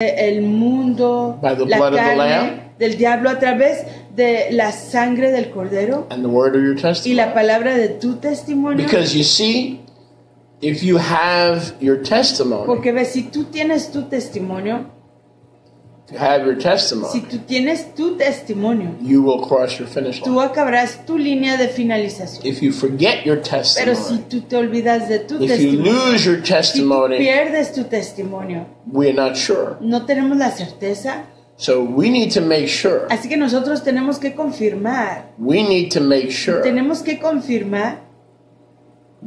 el mundo, by the la blood of the carne Lamb del diablo a través de la sangre del Cordero and the word of your y testimony. la palabra de tu testimonio. Because you see, if you have your testimony, Porque ves, si tú tienes tu testimonio, if you have your si testimony, tú tienes tu testimonio, you will cross your finish tú line. acabarás tu línea de finalización. If you forget your Pero si testimony, tú te olvidas de tu if you testimonio, lose your si tú testimony, pierdes tu testimonio, we're not sure. no tenemos la certeza. So we need to make sure. Así que nosotros tenemos que confirmar, We need to make sure tenemos que confirmar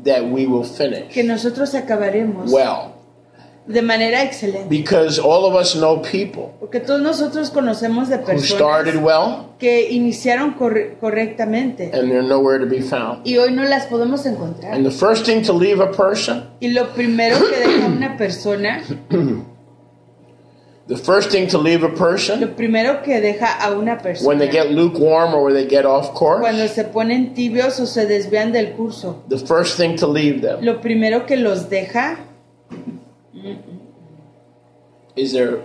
that we will finish que nosotros acabaremos well. de manera excelente. Because all of us know people Porque todos nosotros conocemos de who started personas well que iniciaron correctamente and they're nowhere to be found. y hoy no las podemos encontrar. And the first thing to leave a person, Y lo primero que deja una persona, the first thing to leave a person lo primero que deja a una when they persona get lukewarm or when they get off course, cuando se ponen tibios o se desvían del curso, the first thing to leave them lo primero que los deja is their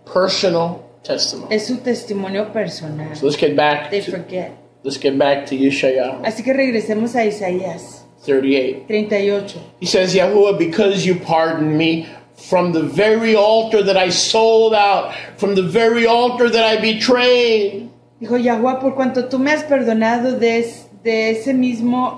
personal testimony. es su testimonio personal. So let's get back They to, forget. let's get back to Yeshayahu Así que regresemos a Isaías 38. 38. He says, Yahuwah, because you pardoned me from the very altar that I sold out, from the very altar that I betrayed. Dijo Yahuwah, por cuanto tú me has perdonado de ese mismo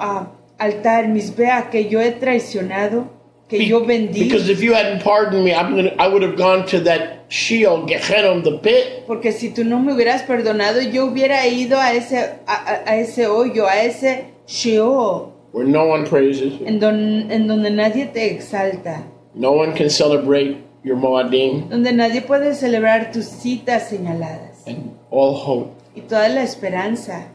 altar, misbea, que yo he traicionado, que yo vendí. Because if you hadn't pardoned me, I would have gone to that Sheol, Gehenna, the pit. Porque si tú no me hubieras perdonado, yo hubiera ido a ese hoyo, a ese Sheol, Where no one praises you. en donde nadie te exalta, No one can celebrate your Moadim. donde nadie puede celebrar tus citas señaladas. And all hope Y toda la esperanza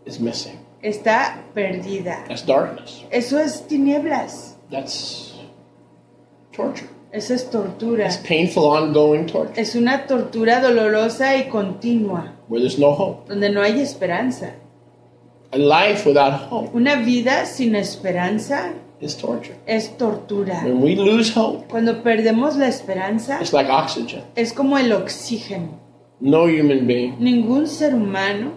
is missing. está perdida. That's darkness. Eso es tinieblas, That's torture. eso es tortura. That's painful, ongoing torture. Es una tortura dolorosa y continua, Where there's no hope. donde no hay esperanza. A life without hope Una vida sin esperanza is torture. es tortura. When we lose hope, Cuando perdemos la esperanza, it's like oxygen. es como el oxígeno. No human being Ningún ser humano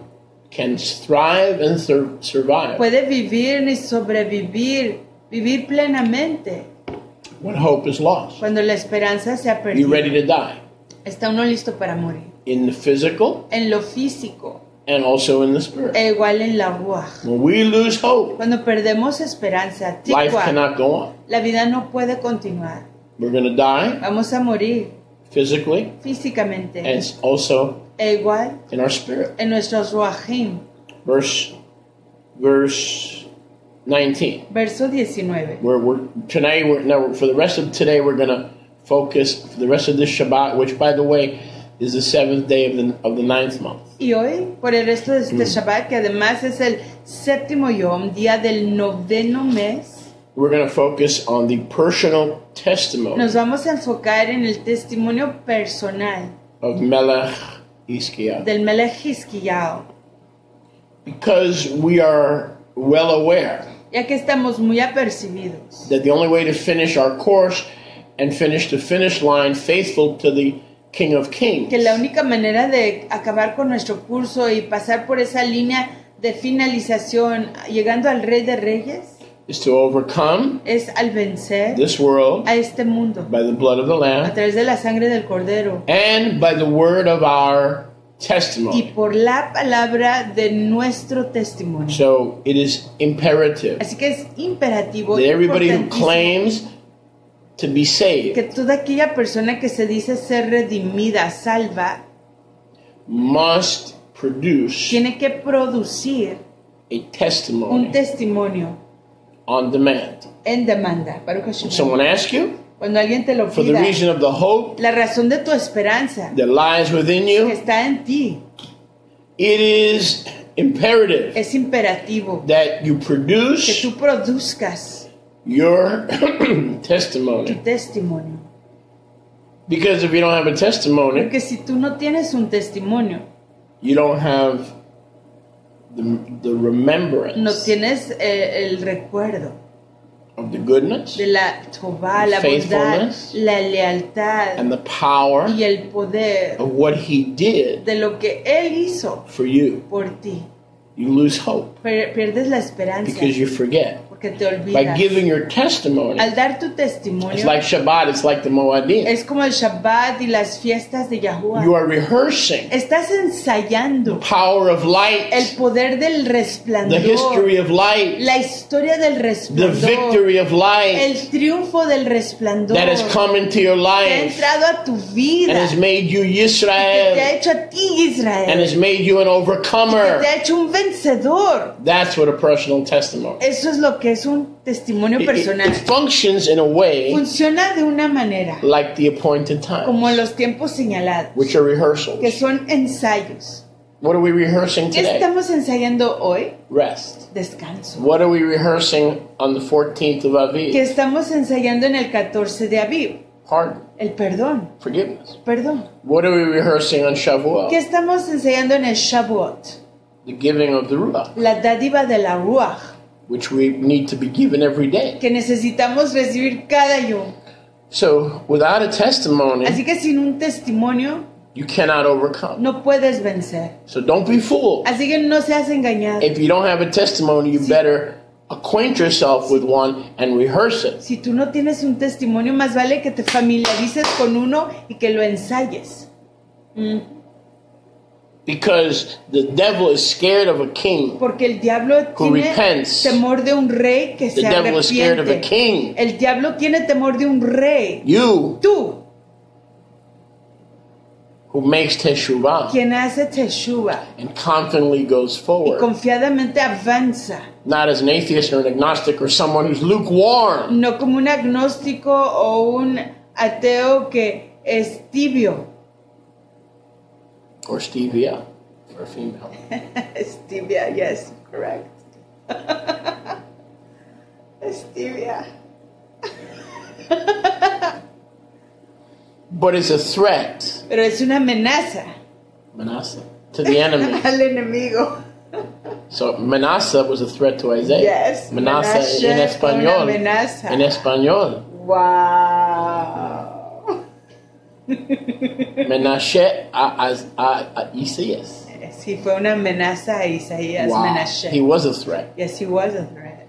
can thrive and survive puede vivir ni sobrevivir, vivir plenamente, when hope is lost. cuando la esperanza se ha You ready perdido. to die Está uno listo para morir. in the physical En lo físico, and also in the spirit. e igual en la ruaj. When we lose hope, Cuando perdemos esperanza, life tikwa, cannot go on. la vida no puede continuar. We're going to die Vamos a morir physically físicamente, and also e igual in our spirit. en nuestros ruajim. Verse 19. Verso 19. For the rest of today, we're going to focus for the rest of this Shabbat, which, by the way, is the 7th day of the 9th month. Y hoy, por el resto de este Shabbat, que además es el séptimo Yom, día del 9º mes, We're going to focus on the personal testimony nos vamos a enfocar en el testimonio personal of Melech Hiskiah. del Melech Hizkiyahu, Because we are well aware ya que estamos muy apercibidos that the only way to finish our course and finish the finish line faithful to the King of Kings que la única manera de acabar con nuestro curso y pasar por esa línea de finalización, llegando al Rey de Reyes, is to overcome es al vencer this world a este mundo by the blood of the a Lamb través de la sangre del Cordero and by the word of our y testimony. por la palabra de nuestro testimonio. So it is imperative Así que es imperativo, that everybody who importantísimo, claims to be que saved toda aquella persona que se dice ser redimida, salva, must produce tiene que producir a un testimony testimonio on demand. en demanda. Baruch Hashem. If someone asks you Cuando alguien te lo for the pida, reason of the hope la razón de tu esperanza that lies within que you, está en ti, it is imperative es imperativo that you que produce tú produzcas your tu testimony. testimonio. Because if you don't have a testimony, Porque si tú no tienes un testimonio, you don't have the remembrance no tienes el recuerdo of the goodness de la Tová, la bondad, faithfulness, la lealtad and the power y el poder of what he did de lo que Él hizo for you. por ti. You lose hope Pierdes la esperanza because you forget. porque te By olvidas. giving your testimony, Al dar tu it's testimonio, like Shabbat, it's like the Moadim. es como el Shabbat y las fiestas de Yahuwah. You are rehearsing Estás ensayando power of light, el poder del the resplandor, history of light, la historia del the resplandor, victory of light el triunfo del resplandor that has come into your que ha life entrado a tu and vida, has made you que te ha Yisrael hecho a ti Israel, and has made you an que overcomer. te ha hecho un vencedor. That's what a personal testimony. Eso es lo que es un testimonio It personal. functions in a way Funciona de una manera like the appointed como en times, los tiempos señalados, which are que rehearsals. son ensayos. What are we rehearsing ¿Qué today? estamos ensayando hoy? Rest. Descanso. What are we rehearsing on the 14th of ¿Qué Aviv? estamos ensayando en el 14 de Aviv? Pardon, El perdón. forgiveness. Perdón. What are we rehearsing on ¿Qué Shavuot? estamos ensayando en el Shavuot? The giving of the Ruach, La dádiva de la Ruach, which we need to be given every day. que necesitamos recibir cada yom. So, without a testimony, Así que sin un testimonio you cannot overcome. no puedes vencer. So don't be fooled. Así que no seas engañado. If you don't have a testimony, you better acquaint yourself with one and rehearse it. Si tú no tienes un testimonio, más vale que te familiarices con uno y que lo ensayes. Because the devil is scared of a king. Porque el diablo Who tiene repents. temor de un rey que The se devil is scared of a arrepiente. king. El diablo tiene temor de un rey. You, Tú, who makes teshuvah quien hace teshuva and confidently goes y forward, confiadamente avanza, not as an atheist or an agnostic or someone who's lukewarm. no como un agnóstico o un ateo que es tibio. Or stevia for a female. Stevia, yes, correct. Stevia. But it's a threat, Pero es una amenaza Manasseh, to the enemy. al enemigo. So Manasseh was a threat to Isaiah. Yes, Manasseh en Manasseh fue una español. amenaza. En español. Wow. Menashe a Isaías. Sí, fue una amenaza a Isaías Wow. Menashe. He was a threat. Yes, he was a threat.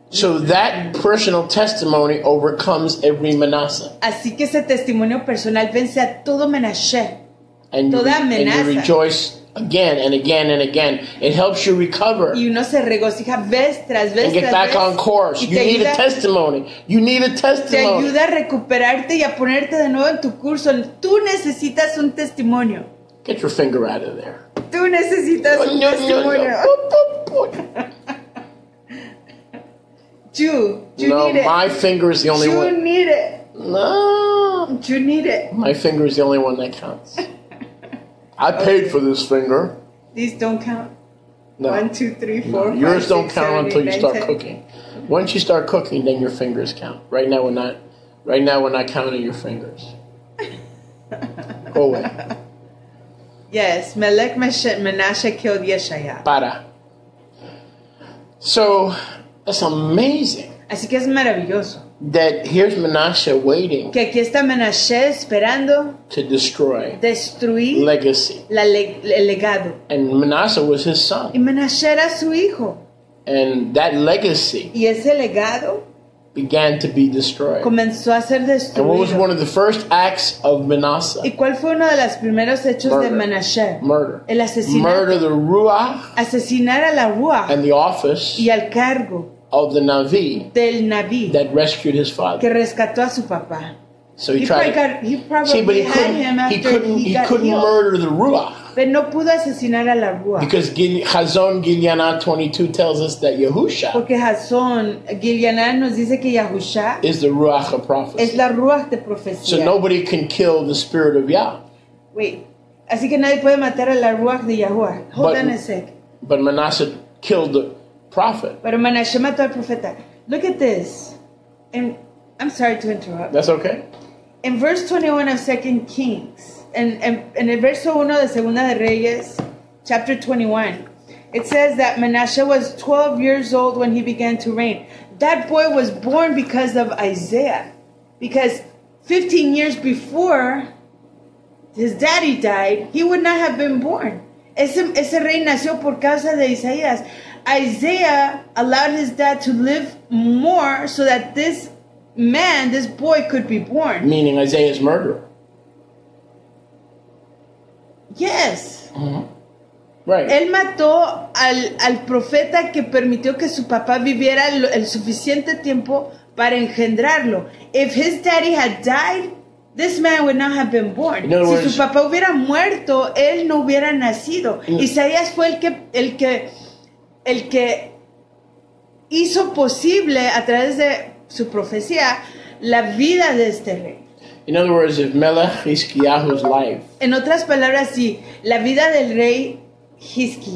So that personal testimony overcomes every Manasseh. Así que ese testimonio personal vence a todo Menashe. And you, Toda and you amenaza. rejoice again and again and again. It helps you recover Y uno se regocija vez tras vez and get tras back vez. on course. Y You need a testimony. You need a te testimony. ayuda a recuperarte y a ponerte de nuevo en tu curso. Tú necesitas un testimonio. Get your finger out of there. Tú necesitas un testimonio. You No, need it. my finger is the only You one. need it. No, You need it. my finger is the only one that counts. I paid for this finger. These don't count. No. 1, 2, 3, 4, 5, Yours don't 6, count 7, until 8, you 9, start 10. cooking. Once you start cooking, then your fingers count. Right now we're not. Right now we're not counting your fingers. Go away. Yes, Melech Menashe killed Yeshaya. Para. So that's amazing. Así que es maravilloso That here's Manasseh waiting que aquí está Menashe esperando to destroy destruir legacy, el legado. and Manasseh was his Y son, Menashe era su hijo. and that legacy Y ese legado began to be destroyed. comenzó a ser And what was one destruido. of the first acts of Manasseh? ¿Y cuál fue uno de los primeros hechos de Menashe? Murder. El asesinato. Murder the Ruach Asesinar a la Ruach and the office y al cargo of the Navi del Naví that rescued his father. que rescató a su papá. So he He tried. probably See, but had him after he got couldn't healed. murder the Ruach Pero no pudo asesinar a la Ruach. because Chazon Gilyana 22 tells us that Yahusha Porque Jasón Gilganá nos dice que Yahusha is the Ruach of es prophecy. la Ruach de So profecía. nobody can kill the spirit of Yah. Wait. Así que nadie puede matar a la Ruach de Yahuwah. Hold on a sec. But Manasseh killed the prophet. Pero Menashe mató al profeta. Look at this. And I'm sorry to interrupt. That's okay. En verse 21 of 2 Kings, en el verso 1 de Segunda de Reyes, chapter 21, it says that Menashe was 12 years old when he began to reign. that boy was born because of Isaiah. Because 15 years before his daddy died, he would not have been born. Ese rey nació por causa de Isaías. Isaiah allowed his dad to live more so that this boy could be born. Meaning Isaiah's murderer. Yes. Mm-hmm. Right. Él mató al profeta que permitió que su papá viviera el suficiente tiempo para engendrarlo. If his daddy had died, this man would not have been born. Si su papá hubiera muerto, él no hubiera nacido. Isaías fue el que hizo posible a través de su profecía la vida de este rey. In other words, if Melech Hizkiyahu's life En otras palabras, si la vida del rey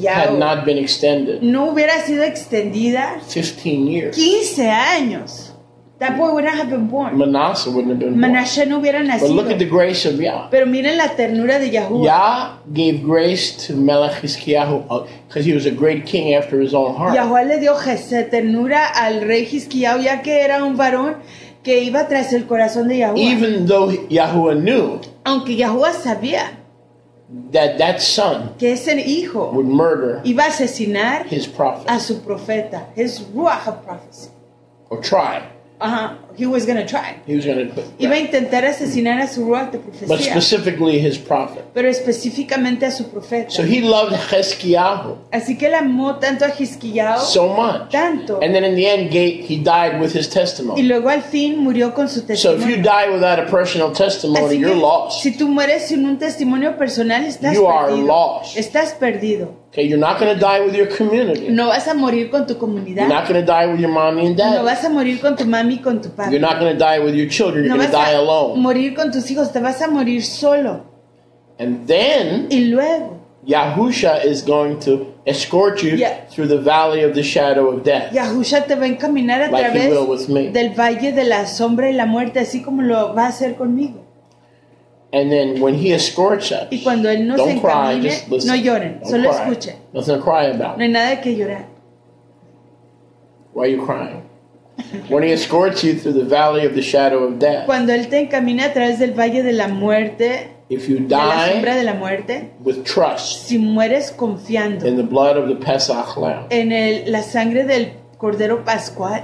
had not been extended no hubiera sido extendida 15 years, 15 años, that boy would not have been born. Manasseh wouldn't have been born. Manasseh no hubiera nacido. But look at the grace of Yah. Pero miren la ternura de Yahuwah. Yah gave grace to Melech Hizkiyahu because he was a great king after his own heart. Yahuwah le dio ternura al rey Hizkiyahu, ya que era un varón que iba tras el corazón de Yahuwah. Even though Yahuwah knew, aunque Yahuwah sabía, that son que ese hijo would murder iba a asesinar his prophet, a su profeta, his ruach of prophecy, or try. He was going to try. He was going to. Iba a intentar asesinar a su ruach de profecía. But specifically his prophet. Pero específicamente a su profeta. So he loved Hizkiyahu. Así que él amó tanto a Hizkiyahu. So much. Tanto. And then in the end, he died with his testimony. Y luego al fin murió con su testimonio. So if you die without a personal testimony, you're lost. Si tú mueres sin un testimonio personal, estás you perdido. Are lost. Estás perdido. Okay, you're not going to die with your community. No vas a morir con tu comunidad. You're not going to die with your mommy and dad. No vas a morir con tu mami y con tu papi. You're not going to die with your children. You're going to die alone. Morir con tus hijos, te vas a morir solo. And then y luego Yahusha is going to escort you through the valley of the shadow of death. Yahusha te va a encaminar a través del valle de la sombra y la muerte, así como lo va a hacer conmigo. And then when he escorts us, y cuando él nos don't encamine, cry, just listen. No lloren, don't solo cry. escuchen. Nothing to cry about. No hay nada que llorar. Why are you crying? When he escorts you through the valley of the shadow of death. Cuando él te encamina a través del valle de la muerte, if you de la die sombra de la muerte, with trust, si mueres confiando in the blood of the Pesach lamb, en la sangre del Cordero Pascual,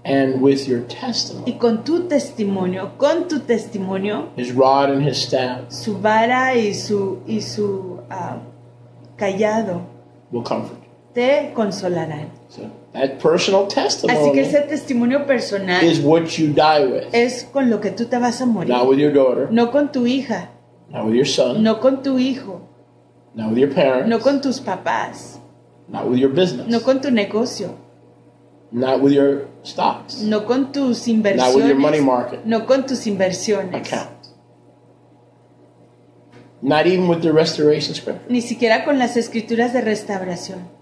and with your testimony, y con tu testimonio, his rod and his staff, su vara y su callado, will comfort you. Te consolarán. So that personal testimony, así que ese testimonio personal, is what you die with. Es con lo que tú te vas a morir. Not with your daughter. No con tu hija. Not with your son. No con tu hijo. Not with your parents. No con tus papás. Not with your business. No con tu negocio. Not with your stocks. No con tus inversiones. Not with your money market. No con tus inversiones. Account. Not even with the restoration scripture. Ni siquiera con las escrituras de restauración.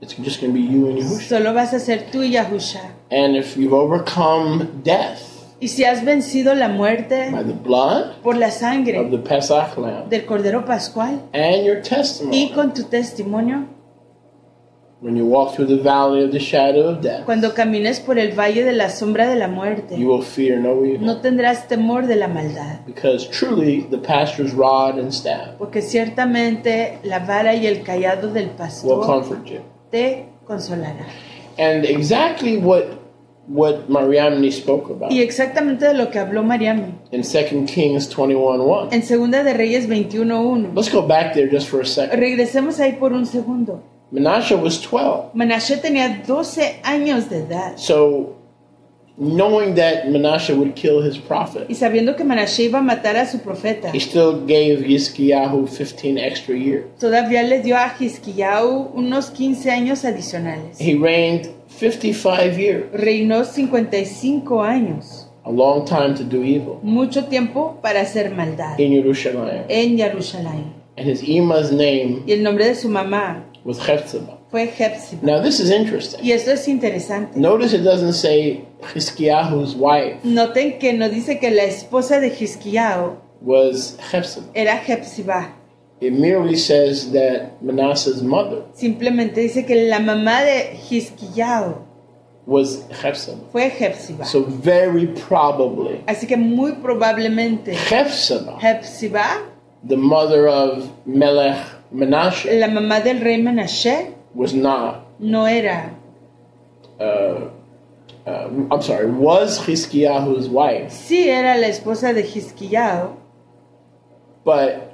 It's just going to be you and Yahusha. Solo vas a ser tú y Yahusha. And if you've overcome death, y si has vencido la muerte by the blood por la sangre of the Pesach lamb, del Cordero Pascual, and your testimony, y con tu testimonio, when you walk through the valley of the shadow of death, cuando camines por el valle de la sombra de la muerte, you will fear no evil. No tendrás temor de la maldad. Because truly the pastor's rod and staff, porque ciertamente la vara y el cayado del pastor, will comfort you. Te consolará. And exactly what Mariamne spoke about. Y exactamente de lo que habló Mariamne. In 2 Kings 21:1. En Segunda de Reyes 21:1. Let's go back there just for a second. Regresemos ahí por un segundo. Manasseh was 12. Manasseh tenía 12 años de edad. So, knowing that Manasseh would kill his prophet, y sabiendo que Manasseh iba a matar a su profeta, he still gave Hizkiyahu 15 extra years. Todavía le dio a Hizkiyahu unos 15 años adicionales. He reigned 55 years. Reinó 55 años. A long time to do evil. Mucho tiempo para hacer maldad. In Yerushalayim. En Jerusalén. And his ima's name, y el nombre de su mamá, was Hephzibah. Fue Hephzibah. Now this is interesting. Y esto es interesante. Notice it doesn't say Hizkiyahu's wife. Noten que no dice que la esposa de Hizkiyahu was Hephzibah. Era Hephzibah. It merely says that Manasseh's mother. Simplemente dice que la mamá de Hizkiyahu was Hephzibah. fue Hepzibah. So very probably, Así que muy probablemente Hephzibah, Hepzibah, the mother of Melech Menashe, la mamá del rey Menashe, was not. no era, I'm sorry, was Chizkiyahu's wife, sí era la esposa de Hizquiyao, but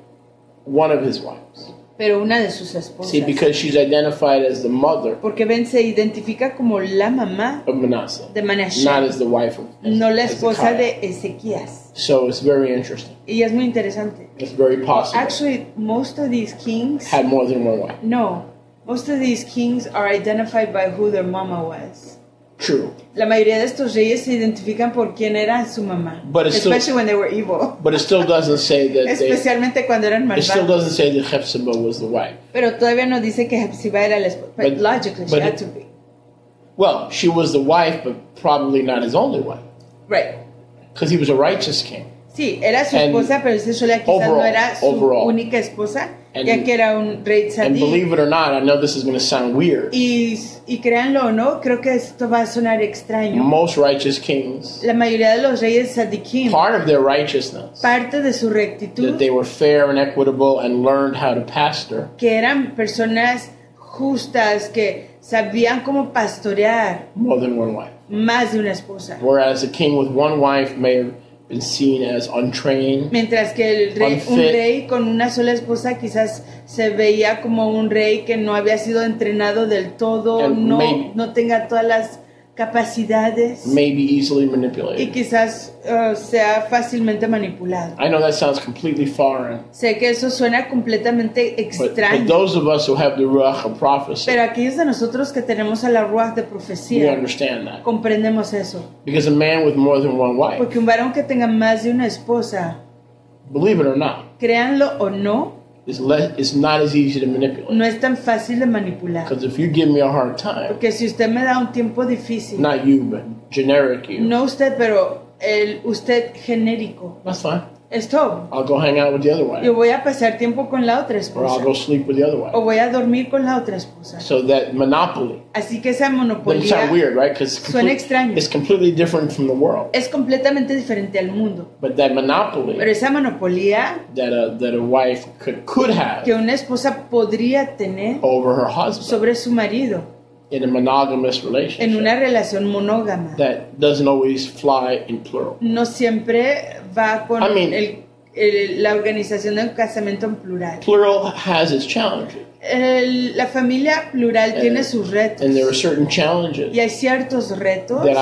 one of his wives. pero una de sus esposas. See, because she's identified as the mother Porque ven, se identifica como la mamá of Manasseh, de Menashe, not as the wife of no la esposa Hezekiah. de Ezequías. So it's very interesting. Y es muy interesante. It's very possible Actually, most of these kings, had more than one wife. no, most of these kings are identified by who their mama was. True. La mayoría de estos reyes se identifican por quién era su mamá, But it's especially when they were evil, But it still doesn't say that especialmente cuando eran it still malvados. doesn't say that Hephzibah was the wife. Pero todavía no dice que Hepzibah era la esposa. But But- logically, but she had it- to be. Well, she was the wife, but probably not his only wife, Right. because he was a righteous king. Sí, era su And esposa, pero ese sola quizás no era su overall. única esposa, And- ya que era un rey And tzaddik. believe it or not, I know this is going to sound weird. Y créanlo o no, creo que esto va a sonar extraño. Most righteous kings, La mayoría de los reyes tzaddikim, part of their righteousness, parte de su that rectitud, they were fair and equitable and learned how to pastor, que eran personas justas, que sabían cómo pastorear more than one wife. más de una esposa. Whereas a king with one wife may have been seen as untrained, Mientras que un Unfit. rey con una sola esposa quizás se veía como un rey que no había sido entrenado del todo, And maybe- no tenga todas las capacidades maybe easily y manipulated. quizás sea fácilmente manipulado. I know that sounds completely foreign, Sé que eso suena completamente but extraño, those of us who have the Ruach of prophecy, pero aquellos de nosotros que tenemos a la ruach de we profecía, understand that. comprendemos eso. Because a man with more than one wife, Porque un varón que tenga más de una esposa, believe it or not, créanlo o no, is not as easy to manipulate. no es tan fácil de manipular. Because if you give me a hard time, Porque si usted me da un tiempo difícil, not you, but generic you, no usted, pero usted genérico, that's fine. stop. I'll go hang out with the other Yo wife, voy a pasar tiempo con la otra or I'll esposa. go sleep with the other O wife. voy a dormir con la otra esposa. So that monopoly Así que esa doesn't sound monopolio weird, right? Because suena extraño. it's completely different from the world. Es completamente diferente al mundo. But that Pero monopoly esa monopolio that a wife could have que una esposa podría tener over her husband sobre su marido in a monogamous en relationship una relación monógama that doesn't always fly in plural. no siempre va con I mean- la organización de un casamiento en plural. Plural has its challenges, La familia plural tiene sus retos and there are certain challenges y hay ciertos retos that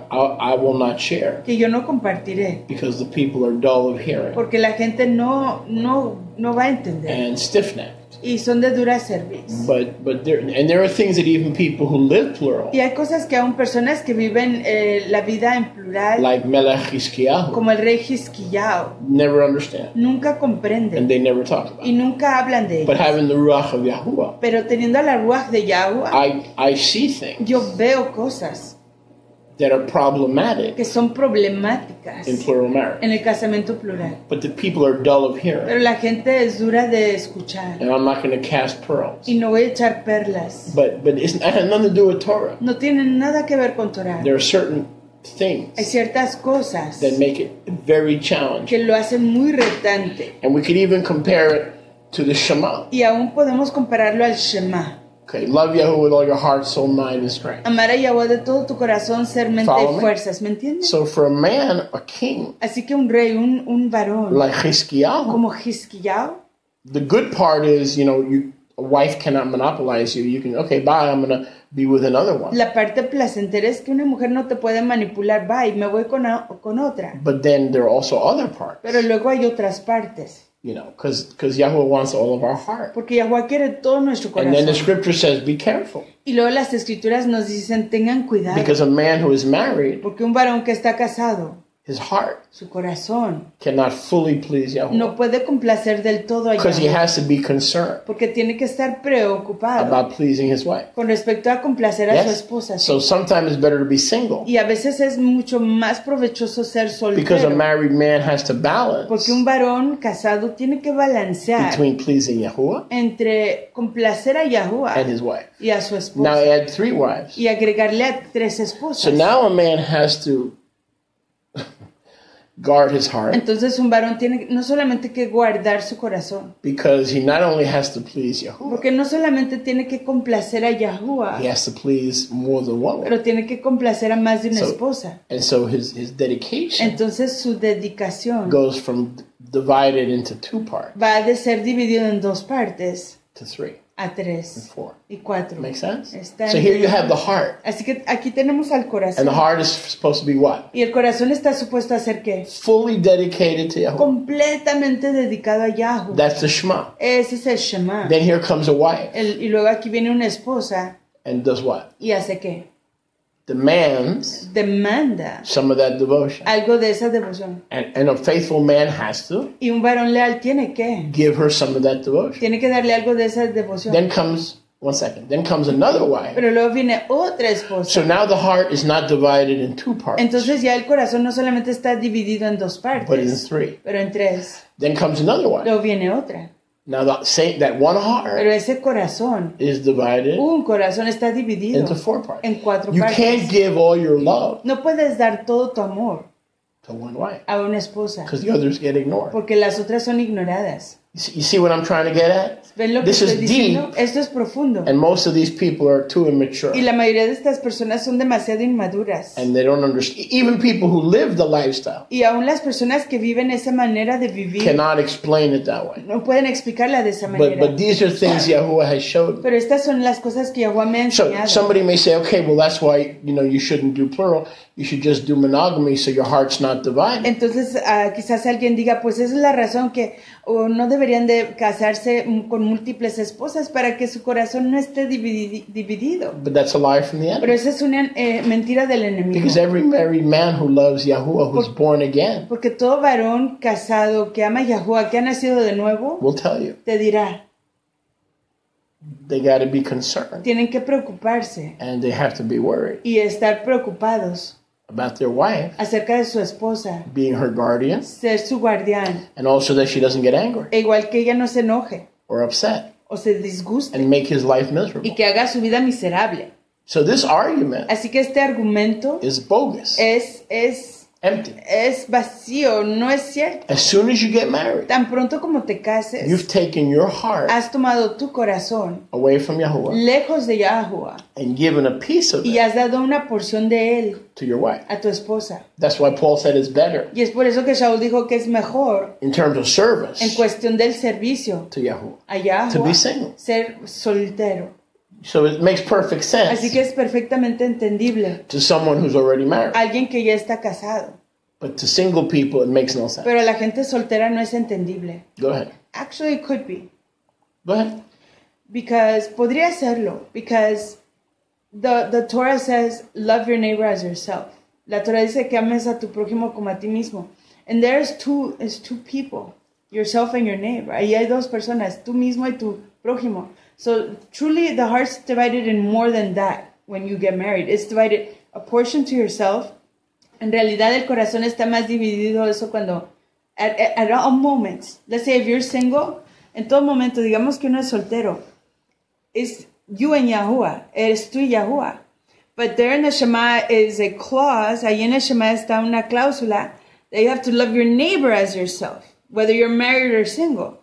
I will not share que yo no compartiré because the people are dull of hearing porque la gente no va a entender and stiff-necked. y son de dura cerviz. But there are things that even people who live plural, Y hay cosas que aún personas que viven la vida en plural, like Melech Hizkiyahu, como el rey Hizquiyao, never understand, nunca and comprenden they never talk about y it. nunca hablan de But ellos. having the Ruach of Yahuwah, Pero teniendo a la ruach de Yahweh, I see things yo veo cosas that are problematic que son problemáticas in plural marriage. en el casamiento plural. But the people are dull of Pero hearing, la gente es dura de escuchar and I'm not going to cast pearls. y no voy a echar perlas. But it has nothing to do with Torah. No tienen nada que ver con Torah. There are certain Hay things ciertas cosas that make it very challenging, que lo hacen muy retante and we could even compare it to the Shema. y aún podemos compararlo al Shema. Okay, love Yahuwah with all your heart, soul, mind, and strength. Amar a Yahweh de todo tu corazón, ser, mente Follow y me? fuerzas, ¿me entiendes? So for a man, a king Así que un rey, un varón like Hizkiyahu, como Hizquiyao, the good part is, a wife cannot monopolize you. You can, okay, bye, I'm going to be with another one. la parte placentera es que una mujer no te puede manipular, va, y me voy con otra. But then there are also other parts, Pero luego hay otras partes, because Yahweh wants all of our heart. porque Yahweh quiere todo nuestro And then the corazón. scripture says, be careful, Y luego las escrituras nos dicen, tengan cuidado, because a man who is married porque un varón que está casado his heart su corazón, cannot fully please Yahuwah. no puede complacer del todo a Because he Yahweh, has to be concerned porque tiene que estar preocupado about pleasing his wife. con respecto a complacer a su Yes? esposa. So sometimes it's better to be single. Y a veces es mucho más provechoso ser Because a soltero, married man has to balance porque un varón casado tiene que balancear between pleasing Yahuwah entre complacer a Yahuwah and his wife. y a su Now esposa he had 3 wives. y agregarle a 3 So esposas. now a man has to guard his heart Entonces un varón tiene no solamente que guardar su corazón, because he not only has to please Yahuwah, porque no solamente tiene que complacer a Yahuwah, he has to please more than one wife. pero tiene que complacer a más de una So- esposa. And so his dedication Entonces su dedicación goes from divided into 2 parts va de ser dividido en 2 partes to 3 a and 3 4. y 4. Make sense? Está So here you have the heart. Así que aquí tenemos al And corazón. the heart is supposed to be what? Y el corazón está supuesto a ser ¿qué? Fully dedicated to Yahuwah. Completamente dedicado a Yahweh. That's the Shema. Ese es el Shema. Then here comes a wife Y luego aquí viene una esposa and does what? y hace ¿qué? Demands Demanda some of that devotion. algo de esa devoción. And a faithful man has to Y un varón leal tiene que some of that devotion. Tiene que darle algo de esa devoción. Then comes another wife. Pero luego viene otra So esposa. now the heart is not divided in 2 parts, Entonces ya el corazón no solamente está dividido en 2 but in partes, 3. pero en 3. Then comes another wife. Luego viene otra. Now that one heart Pero ese corazón, is divided un corazón está dividido into 4 parts. en 4 You can't partes. give all your love No puedes dar todo tu amor to one wife a una esposa, because the others get ignored. porque las otras son ignoradas. You see what I'm trying to get at? ¿Ven lo que This estoy is diciendo? deep, Esto es profundo. and most of these people are too immature. Y la mayoría de estas personas son demasiado inmaduras. And they don't understand. Even people who live the lifestyle Y aún las personas que viven esa manera de vivir cannot explain it that way. no pueden explicarla de esa But manera. these are things Yahuwah has showed me. Pero estas son las cosas que Yahweh me ha So enseñado. somebody may say, okay, well that's why you shouldn't do plural. You should just do monogamy so your heart's not divided. Entonces quizás alguien diga, pues esa es la razón que no deberían de casarse con múltiples esposas para que su corazón no esté dividido. But that's a lie from the Pero enemy. esa es una mentira del enemigo. Because every married man who loves Yahuwah, who's born again, Porque todo varón casado que ama a Yahuwah, que ha nacido de nuevo, will tell you te dirá, they got to be concerned tienen que preocuparse and they have to be worried y estar preocupados about their wife acerca de su esposa, being her guardian, ser su guardián, and also that she doesn't get angry e igual que ella no se enoje or upset o se disguste and make his life y miserable. que haga su vida miserable. So this argument Así que este argumento is bogus, es empty. vacío, no es cierto. As soon as you get married, Tan pronto como te cases, you've taken your heart has tomado tu corazón away from Yahuwah lejos de Yahuwah and given a piece of y it has dado una porción de él to your wife. a tu esposa. That's why Paul said it's better Y es por eso que Shaul dijo que es mejor in terms of service en cuestión del servicio to Yahuwah a to Yahuwah be single. ser soltero. So it makes perfect Así que sense es perfectamente entendible. to someone who's already married. Alguien que ya está casado. But to single people, it makes no sense. Pero a la gente soltera no es entendible. Go ahead. Actually, it could be. Go ahead. Because podría serlo. Because the Torah says, love your neighbor as yourself. La Torah dice que ames a tu prójimo como a ti mismo. And there's two people. Yourself and your neighbor. Ahí hay 2 personas. Tú mismo y tu prójimo. So truly the heart's divided in more than that when you get married. It's divided a portion to yourself. En realidad el corazón está más dividido eso cuando at all moments. Let's say if you're single, en todo momento, digamos que uno es soltero. It's you and Yahuwah. Eres tú y Yahuwah. But there in the Shema is a clause. Ahí en el Shema está una cláusula that you have to love your neighbor as yourself, whether you're married or single.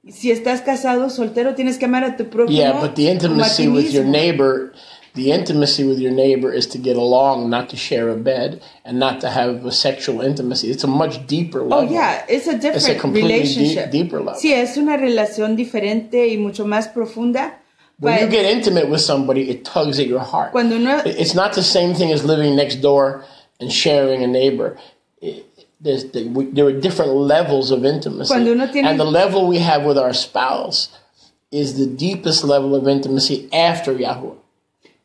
Si estás casado, soltero, tienes que amar a tu prójimo. Yeah, but the intimacy como a ti with your mismo. neighbor, is to get along, not to share a bed, and not to have a sexual intimacy. It's a much deeper Oh, level. yeah, it's a different It's a completely relationship. deeper level. Sí, es una relación diferente y mucho más profunda. When you But get intimate with somebody, it tugs at your heart. cuando uno, It's not the same thing as living next door and sharing a neighbor. There are different levels of intimacy. Cuando uno tiene- And the level we have with our spouse is the deepest level of intimacy after Yahuwah.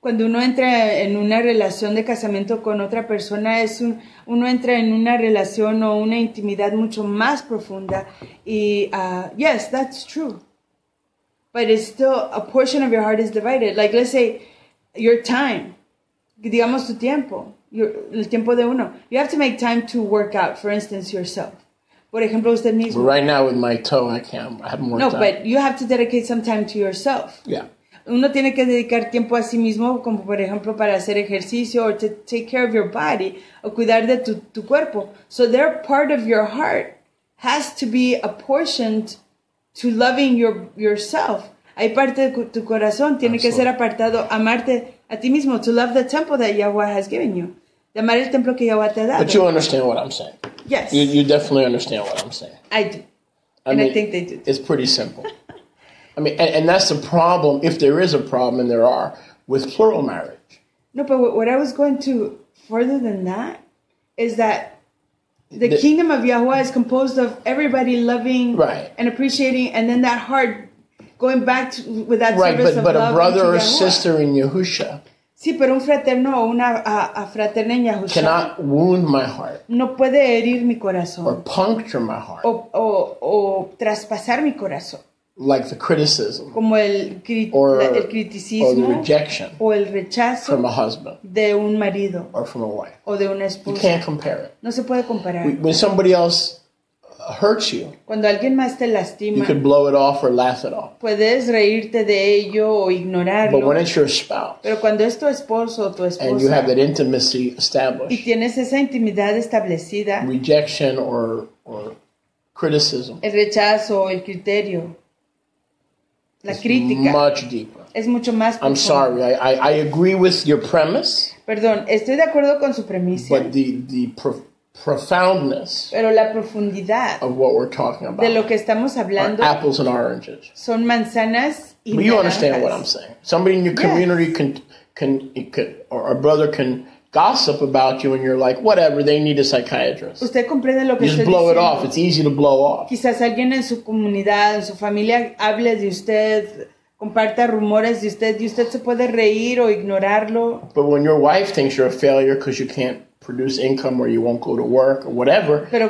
Cuando uno entra en una relación de casamiento con otra persona, uno entra en una relación o una intimidad mucho más profunda. Y, yes, that's true. But it's still, a portion of your heart is divided. Like, let's say, your time. Digamos tu tiempo. El tiempo de uno. You have to make time to work out, for instance, yourself. Por ejemplo, usted mismo. But right now with my toe, I haven't worked out. No, but you have to dedicate some time to yourself. Yeah. Uno tiene que dedicar tiempo a sí mismo, como por ejemplo para hacer ejercicio, or to take care of your body, o cuidar de tu cuerpo. So their part of your heart has to be apportioned to loving yourself. Hay parte de tu corazón, tiene que ser apartado, amarte a ti mismo, to love the temple that Yahweh has given you. De amar el templo que Yahweh te ha dado. But you understand what I'm saying. Yes. You definitely understand what I'm saying. I do. I I think they do. It's pretty simple. I mean, and that's the problem, if there is a problem, and there are, with plural marriage. No, but what I was going to further than that is that the kingdom of Yahweh is composed of everybody loving and appreciating, and then that heart going back to, with that service of love. Right, but a brother or Yahweh. sister in Yahusha sí, pero un fraterno o una fraterna en Yahusha cannot wound my heart. No puede herir mi corazón. Or puncture my heart. O traspasar mi corazón. Like the criticism. Como el criticismo. Or the rejection. O el rechazo. From a husband. De un marido. Or from a wife. O de una esposa. You can't compare it. No se puede comparar. When somebody else hurts you, cuando alguien más te lastima, you could blow it off or laugh it off. Puedes reírte de ello o ignorarlo. But when it's your spouse, pero cuando es tu esposo o tu esposa, and you have that intimacy established, y tienes esa intimidad establecida, rejection or criticism, el rechazo, el criterio, la crítica, much deeper. Es mucho más profundo. I'm sorry, I agree with your premise. Perdón, estoy de acuerdo con su premisa. But the profoundness, pero la profundidad of what we're talking about, de lo que estamos hablando, are apples and oranges. Son manzanas y but you understand what I'm saying. Somebody in your community can or a brother can gossip about you, and you're like, whatever, they need a psychiatrist. Usted comprende lo que you just blow it off. It's easy to blow off. Quizás alguien en su comunidad, en su familia, hable de usted, comparta rumores de usted, y usted se puede reír o ignorarlo. But when your wife thinks you're a failure because you can't produce income or you won't go to work or whatever, it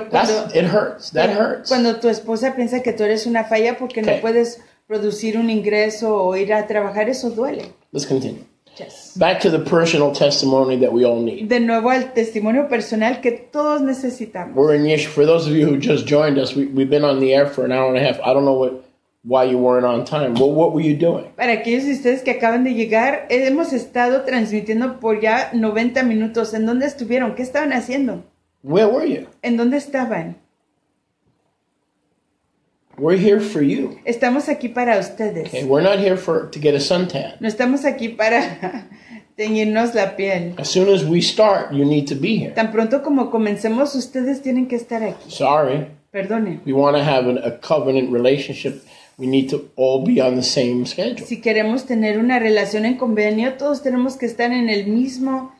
hurts. That hurts. Cuando tu esposa piensa que tú eres una falla porque no puedes producir un ingreso o ir a trabajar, eso duele. Let's continue. Yes. Back to the personal testimony that we all need. De nuevo al testimonio personal que todos necesitamos. We're in Yeshua. For those of you who just joined us, we've been on the air for an hour and a half. I don't know why you weren't on time. Well, what were you doing? Para aquellos de ustedes que acaban de llegar, hemos estado transmitiendo por ya 90 minutos. ¿En dónde estuvieron? ¿Qué estaban haciendo? Where were you? ¿En dónde estaban? We're here for you. Estamos aquí para ustedes. Okay, we're not here to get a suntan. No estamos aquí para teñirnos la piel. As soon as we start, you need to be here. Tan pronto como comencemos, ustedes tienen que estar aquí. Sorry. Perdone. We want to have a covenant relationship. We need to all be on the same schedule. Si queremos tener una relación en convenio, todos tenemos que estar en el mismo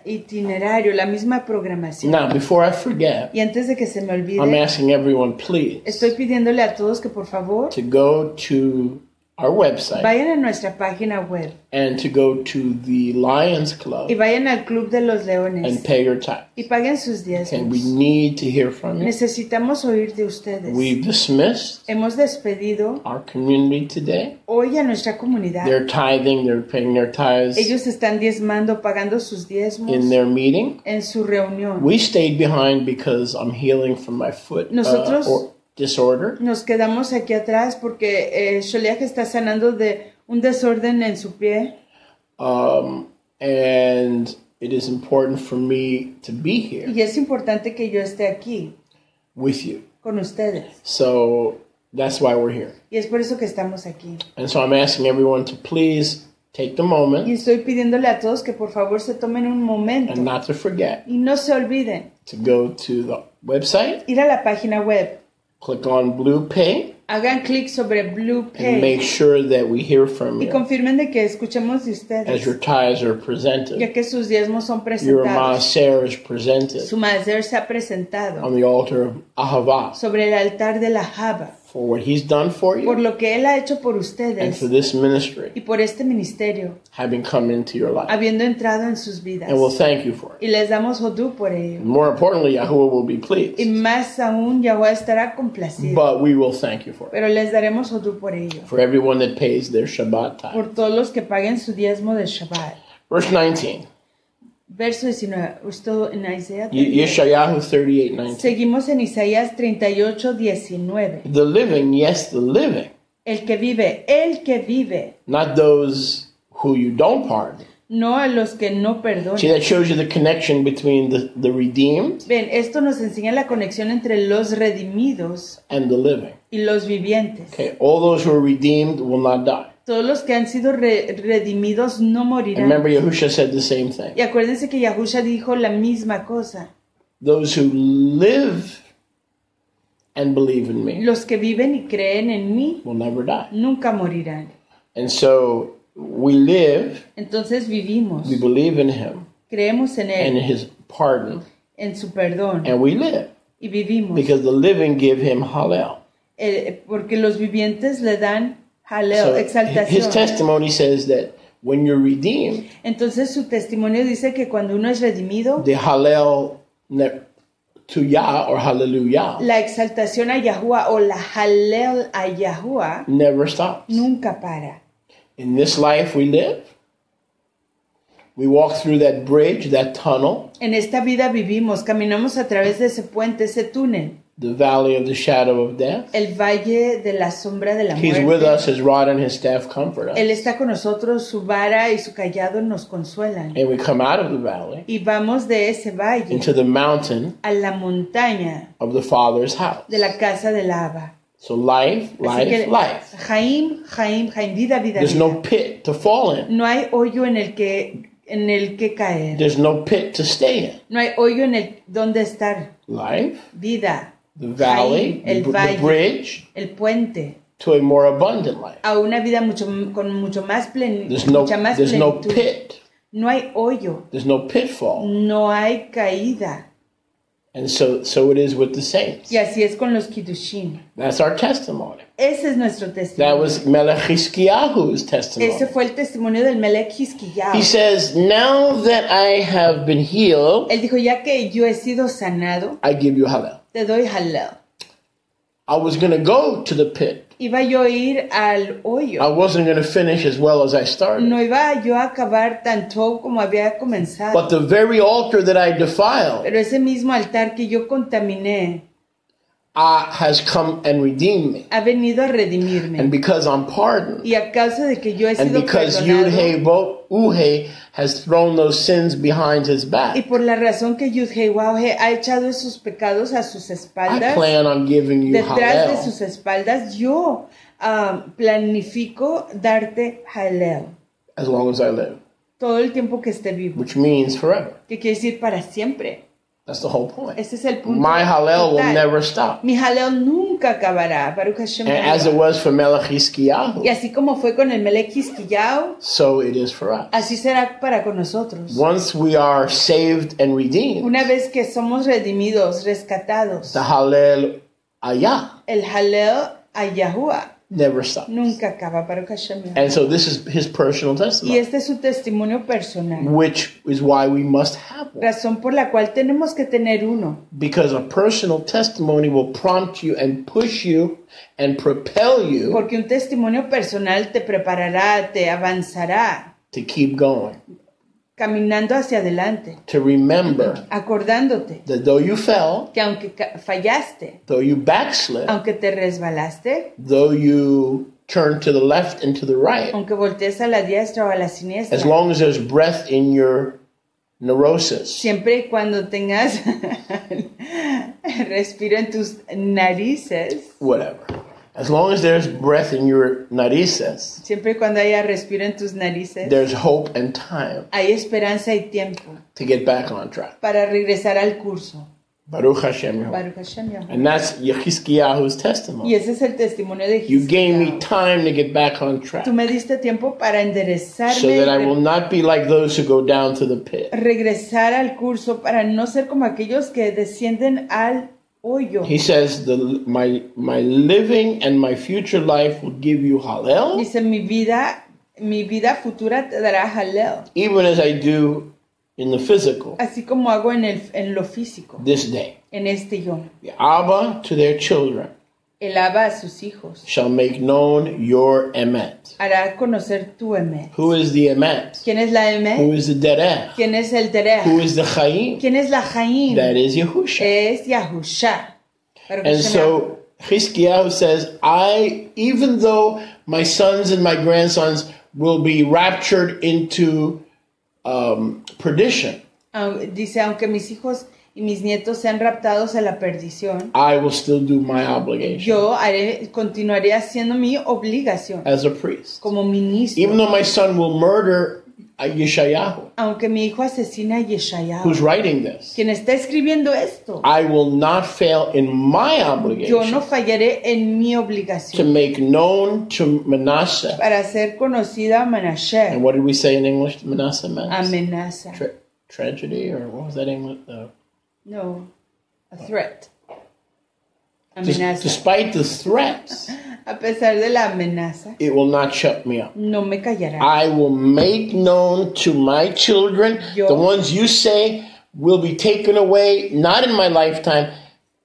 itinerario, la misma programación. Now, before I forget, y antes de que se me olvide, I'm asking everyone, please, estoy pidiéndole a todos que por favor to go to our website. Vayan a nuestra página web. And to go to the Lions Club. Y vayan al Club de los Leones. And pay your tithes. Y paguen sus diezmos. And we need to hear from you. Necesitamos oír de ustedes. We've dismissed Hemos despedido our community today. Hoy a nuestra comunidad. They're tithing, they're paying their tithes. Ellos están diezmando, pagando sus diezmos. In their meeting. En su reunión. We stayed behind because I'm healing from my foot disorder. Nos quedamos aquí atrás porque Sholiach está sanando de un desorden en su pie. And it is important for me to be here. Y es importante que yo esté aquí. With you. Con ustedes. So that's why we're here. Y es por eso que estamos aquí. And so I'm asking everyone to please take the moment. Y estoy pidiéndole a todos que por favor se tomen un momento. And not to forget. Y no se olviden. To go to the website. Ir a la página web. Click on Blue Pay. Hagan clic sobre Blue Pay. And make sure that we hear from you. Y confirmen de que escuchemos de ustedes. As your tithes are presented. Ya que sus diezmos son presentados. Your maaser is presented. Su maaser se ha presentado. On the altar of Ahava. Sobre el altar de la Ahava. for what he's done for por you lo que Él ha hecho por and ustedes for this ministry y por este ministerio, having come into your life. habiendo entrado en sus vidas. And we'll thank you for it. Y les damos hodú por ello. More importantly, Yahuwah will be Y pleased. más aún, Yahweh estará complacido. But we will thank you for it. Pero les daremos hodú por ello. For everyone that pays their Shabbat tithe. Por todos los que paguen su diezmo de Shabbat. Verse 19. Verso 19. Esto en Isaías. Yeshayahu 38:19. Seguimos en Isaías 38:19. The living, yes, the living. El que vive, Not those who you don't pardon. no a los que no See, perdonan. that shows you the connection between the redeemed Ven, esto nos enseña la conexión entre los redimidos and the living. y los vivientes. Okay, all those who are redeemed will not die. Todos los que han sido redimidos no And morirán. remember, Yahusha said the same thing. Y acuérdense que Yahusha dijo la misma cosa. Those who live and believe in me Los que viven y creen en mí will never die. nunca morirán. And so we live, Entonces vivimos, we believe in him creemos en and Él, his pardon, en su perdón and we live y vivimos. because the living give him hallel. Porque los vivientes le dan halel, So his exaltación. testimony says that when you're redeemed, Entonces su testimonio dice que cuando uno es redimido, the hallel to Yah or hallelujah la exaltación a Yahuwah o la halel a Yahuwah never stops. nunca para. In this life we live, we walk through that bridge, that tunnel, En esta vida vivimos, caminamos a través de ese puente, ese túnel, the valley of the shadow of death. el valle de la sombra de la He's with muerte. us, his rod and his staff comfort us. Él está con nosotros, su vara y su callado nos consuelan. And we come out of the valley Y vamos de ese valle into the mountain a la montaña of the Father's house. de la casa del Abba. So life, Así que, life. Jaim, vida, vida, There's vida. no pit to fall in. No hay hoyo en el que caer. There's no pit to stay in. No hay hoyo en el donde estar. Life, Vida, the valley, Jaim, el the valle, bridge el puente, to a more abundant life. a una vida con mucho más There's mucha más no plenitud. pit. No hay hoyo, There's no pitfall. no hay caída. And so it is with the saints. Y así es con los Kiddushim. That's our testimony. Ese es nuestro That testimonio. was Melech Hizkiyahu's testimony. Ese fue el testimonio del Melech Hizkiyahu. He says, now that I have been healed, Él dijo, ya que yo he sido sanado, I give you halal. te doy halal. I was going to go to the pit. Iba yo a ir al I hoyo. wasn't going to finish as well as I started. No iba yo a acabar tanto como había comenzado. But the very altar that I defiled Pero ese mismo altar que yo contaminé has come and redeemed me. ha venido a redimirme. And because I'm pardoned, Y a causa de que yo he and sido because perdonado, Yud-He-Uhe has thrown those sins behind his y back, por la razón que Yud-Heh-Wah-He ha echado esos pecados a sus I espaldas, plan on giving you detrás de halal sus espaldas, yo planifico darte halel as long as I live, todo el tiempo que esté vivo. which means forever. Que quiere decir para siempre. That's the whole point. Ese es el punto. My halal will total. never stop. Mi halel nunca acabará. Baruch Hashem. And as it was for Melech Hizkiyahu, Y así como fue con el Melech Hizkiyahu, so it is for us. así será para con nosotros. Once we are saved and redeemed, Una vez que somos redimidos, rescatados, the halal ayah el halel a Yahuwah never stops. nunca acaba. Baruch Hashem. And so this is his personal Y testimony, este es su testimonio personal. which is why we must have one. Razón por la cual tenemos que tener uno. Because a personal testimony will prompt you and push you and propel you Porque un testimonio personal te preparará, te avanzará, to keep going, caminando hacia adelante, to remember acordándote that though you fell, que aunque fallaste, though you backslid, aunque te resbalaste, though you turned to the left and to the right, aunque voltees a la diestra o a la as siniestra, long as there's breath in your neurosis, siempre y cuando tengas respiro en tus narices, whatever. As long as there's breath in your narices, siempre y cuando haya respiro en tus narices, there's hope and time hay esperanza y tiempo to get back on track. para regresar al curso. Baruch Hashem. Yehovah. Baruch Hashem Yahuwah. And that's Yehizkiyahu's Y testimony. ese es el testimonio de You gave me Hizkiyahu. time to get back on track Tú me diste tiempo para enderezarme, so that I will not be like those who go down to the pit. regresar al curso, para no ser como aquellos que descienden al hoyo. He says, my living and my future life will give you Hallel, Dice, mi vida futura te dará Hallel, even as I do in the physical así como hago en lo físico, this day. en este yom. The Abba to their children El Abba a sus hijos shall make known your emet. hará conocer tu emet. Who is the emet? ¿Quién es la Who emet? is the derech? ¿Quién es el Tereh? Who is the Chaim? ¿Quién es la Jaim? That is Yahusha. Es Yahusha. And so Chizkiyahu says, even though my sons and my grandsons will be raptured into perdition, Dice, aunque mis hijos y mis nietos sean raptados a la perdición, I will still do my obligation yo continuaré haciendo mi obligación as a priest. como ministro. Even though my son will murder Yeshayahu, Aunque mi hijo asesina a Yeshayahu, who's writing this, quien está escribiendo esto, I will not fail in my yo obligation no fallaré en mi to obligación make known to Manasseh. para hacer conocida a And Menashe. what did we say in English to Manasseh meant? Amenaza. Tragedy, or what was that English? No, a threat. Amenaza. Despite the threats, A pesar de la amenaza, it will not shut me up. no me callará. I will make known to my children, Yo- the ones you say will be taken away, not in my lifetime,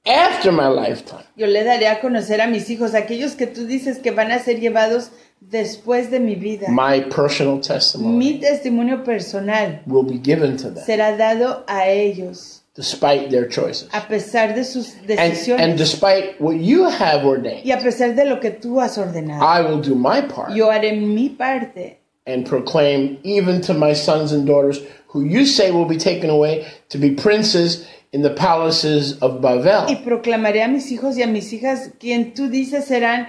after my lifetime. Yo le daré a conocer a mis hijos, aquellos que tú dices que van a ser llevados después de mi vida. My personal testimony Mi testimonio personal will be given to them, será dado a ellos, despite their choices. a pesar de sus And decisiones despite what you have ordained, y a pesar de lo que tú has ordenado. I will do my part Yo haré mi parte and proclaim even to my sons and daughters who you say will be taken away to be princes in the palaces of y Bavel. proclamaré a mis hijos y a mis hijas, quien tú dices serán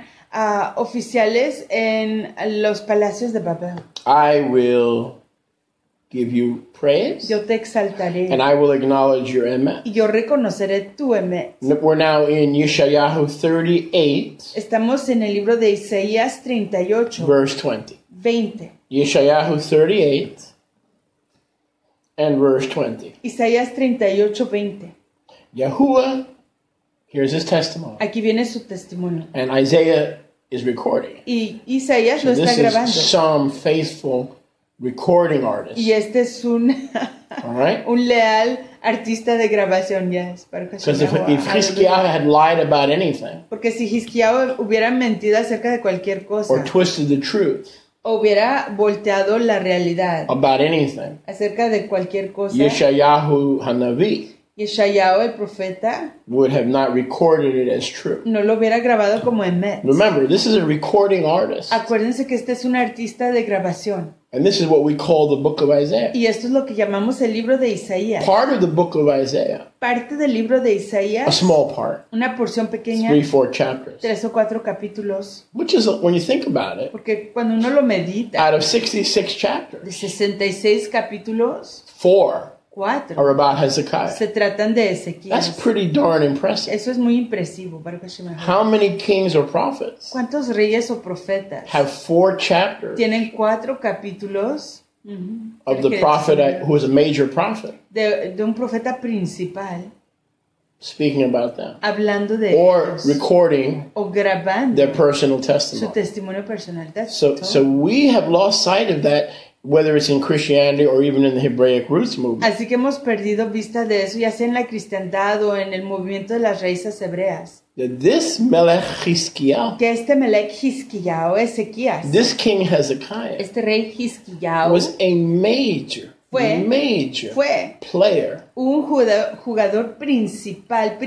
oficiales en los palacios de Babel. I will give you praise Yo te exaltaré and I will acknowledge your emet. y yo reconoceré tu emet. We're now in Yeshayahu 38, Estamos en el libro de Isaías 38, verse 20. 20. Yeshayahu 38 and verse 20. Isaías 38, 20. Yahuwah, here's his testimony. Aquí viene su testimonio. And Isaiah is recording. Y Isaías So lo está this is grabando. some faithful recording artist. Y este es un All right? leal artista de grabación. Yes, Because if Chizkiyahu had lied about anything porque si Hizkiyahu hubiera mentido acerca de cualquier or cosa, twisted the truth o hubiera volteado la realidad about anything, acerca de cualquier cosa, Yeshayahu Hanavi Yeshayahu, el profeta, would have not recorded it as true. no lo hubiera grabado como emet. Remember, this is a recording artist. Acuérdense que este es un artista de grabación. And this is what we call the book of Isaiah. Y esto es lo que llamamos el libro de Isaías. Part of the book of Isaiah, Parte del libro de a Isaías, small part, una porción pequeña, 3-4 chapters, 3 o 4 capítulos, which is, when you think about it, porque cuando uno lo medita, out of 66 de chapters, 66 capítulos, 4 4 are about Hezekiah. se tratan de That's Ezequías. pretty darn impressive. Eso es muy impresivo. Baruch Hashem. How many kings or prophets ¿Cuántos reyes o profetas have 4 chapters tienen 4 capítulos of the prophet who is a major prophet de un profeta principal speaking about them hablando de or ellos recording o grabando their personal su testimony? testimonio personal? That's So we have lost sight of that, whether it's in Christianity or even in the Hebraic roots movement. Así que hemos perdido vista de eso, ya sea en la cristiandad o en el movimiento de las raíces hebreas. That this Melech Chizkiyahu, Que este Melech Hizkiyahu, Ezequías, this king Hezekiah, este rey Hizkiyahu, was a major fue player un jugador principal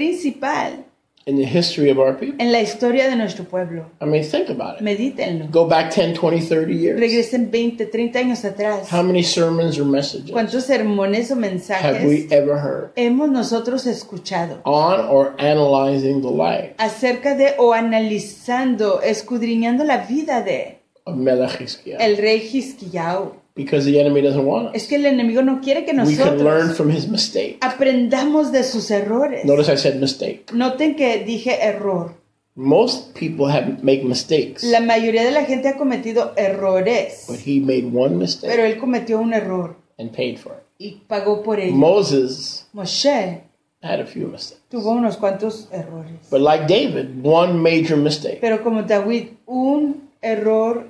in the history of our people. en la historia de nuestro pueblo. I mean, think about it. Medítenlo. Go back 10, 20, 30 years. Regresen 20, 30 años atrás. How many sermons or messages ¿Cuántos sermones o have we mensajes ever heard hemos nosotros escuchado on or analyzing the life acerca de o analizando, escudriñando la vida de of Melech Chizkiyahu? el rey Hizkiyahu? Because the enemy doesn't want Es us. que el enemigo no quiere que We can learn nosotros from his mistake. aprendamos de sus errores. Notice I said mistake. Noten que dije error. Most people make mistakes, La mayoría de la gente ha cometido errores, but he made one mistake pero él cometió un error and paid for it. y pagó por ello. Moses Moshe had a few mistakes. Tuvo unos cuantos errores. But like David, one major mistake. Pero como David, un error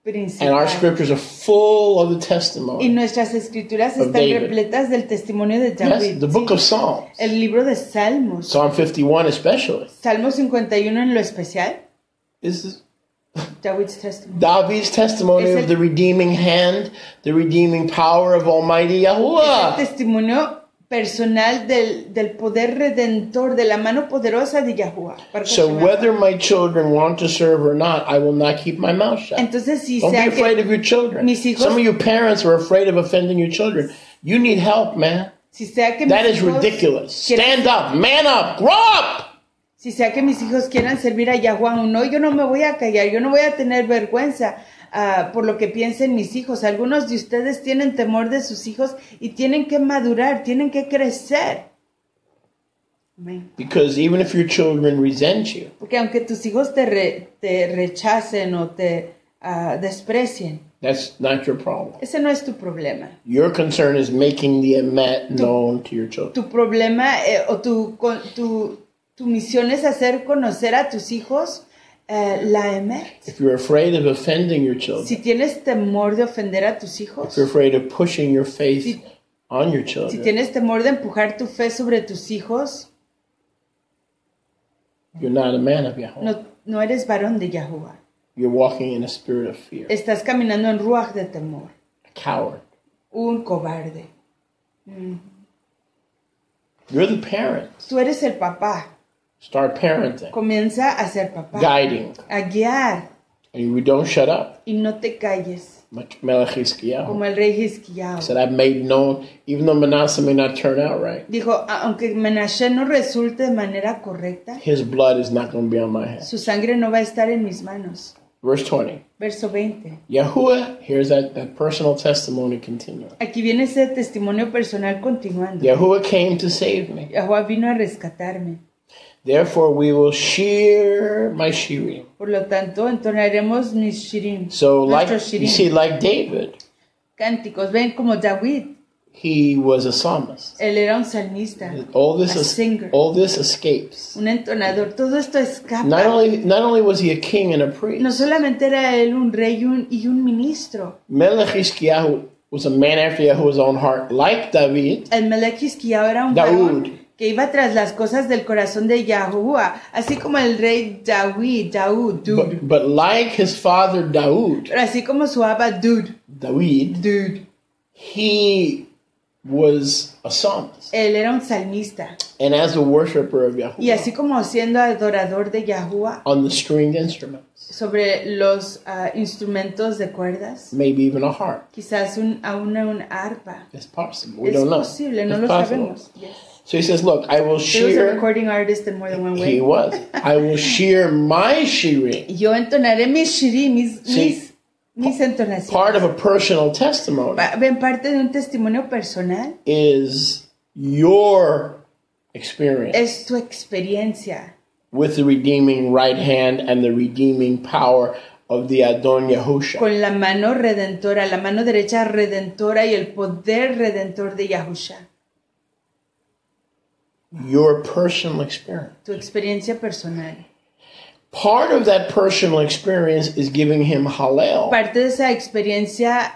principal. And our scriptures are full of the Y testimony. nuestras escrituras Of están David. repletas del testimonio de David. Yes, the book of Psalms. El libro de Salmos. Psalm 51 especially. Salmo 51 en lo especial. Is David's testimony. David's testimony Es of the redeeming hand, the redeeming power of Almighty Es el Yahuwah. testimonio personal del poder redentor, de la mano poderosa de Yahuwah. So whether my children want to serve or not, I will not keep my mouth shut. Entonces, si Don't be sea afraid que, of your children. mis hijos- Some of you parents are afraid of offending your children. You need help, man. si sea que That mis is hijos ridiculous. quieran- Stand up, man up, grow up. Si sea que mis hijos quieran servir a Yahuwah o no, yo no me voy a callar, yo no voy a tener vergüenza por lo que piensen mis hijos. Algunos de ustedes tienen temor de sus hijos y tienen que madurar, tienen que crecer. Amén. Because even if your children resent you, Porque aunque tus hijos te rechacen o te desprecien, that's not your problem. ese no es tu problema. Your concern is making the emet known to your children. Tu problema o tu misión es hacer conocer a tus hijos la emet. If you're afraid of offending your Si children, tienes temor de ofender a tus if hijos, you're afraid of pushing your faith Si- on your si children, tienes temor de empujar tu fe sobre tus hijos, you're not a man of Yahweh. no eres varón de Yahuwah. You're walking in a spirit of fear, Estás caminando en ruaj de temor, a coward. un cobarde. You're the parent. Tú eres el papá. Start parenting, Comienza a ser papá, guiding, a guiar and we don't shut up. y no te calles, Melech Hizkiyahu como el rey Hizkiyahu. said, I've made known, even though Manasseh may not turn out right, Dijo, aunque Menashe no resulte de manera correcta, his blood is not going to be on my hands. su sangre no va a estar en mis manos. Verse 20. Verso 20. Yahuwah, here's that personal testimony continuing. Aquí viene ese testimonio personal continuando. Yahuwah came to save me. Yahuwah vino a rescatarme. Therefore, we will shear my shirim. Por lo tanto, entonaremos mis shirim. So, like nuestros you shirim. see, like David, Cánticos. Ven como David. he was a psalmist. Él era un salmista. All singer. this escapes. Un entonador. Todo esto escapa. Not only was he a king and a No priest, solamente era él un rey y un ministro. Melech Hizkiyahu was a man after Yahuwah's own heart, like David. El Melech Hizkiyahu era un Daud. varón que iba tras las cosas del corazón de Yahuwah, así como el rey Daud. But like his father Daud, Pero así como su abba David, he was a psalmist. él era un salmista. And as a worshiper of Y Yahuwah, así como siendo adorador de Yahuwah, on the stringed instruments, sobre los instrumentos de cuerdas, maybe even a harp. quizás aún un arpa. It's possible. We Es don't know. posible, no It's lo possible. sabemos. Yes. So he says, look, I will He was a shear. recording artist in more than one He way. was. I will shear my shirim. Yo entonaré mis shirim, Sí. mis entonaciones. Part of a personal testimony Ven, parte de un testimonio personal is your experience es tu experiencia with the redeeming right hand and the redeeming power of the Adon Yahusha. con la mano redentora, la mano derecha redentora y el poder redentor de Yahusha. Your personal experience. Tu experiencia personal. Part of that personal experience is giving him Hallel Parte de esa experiencia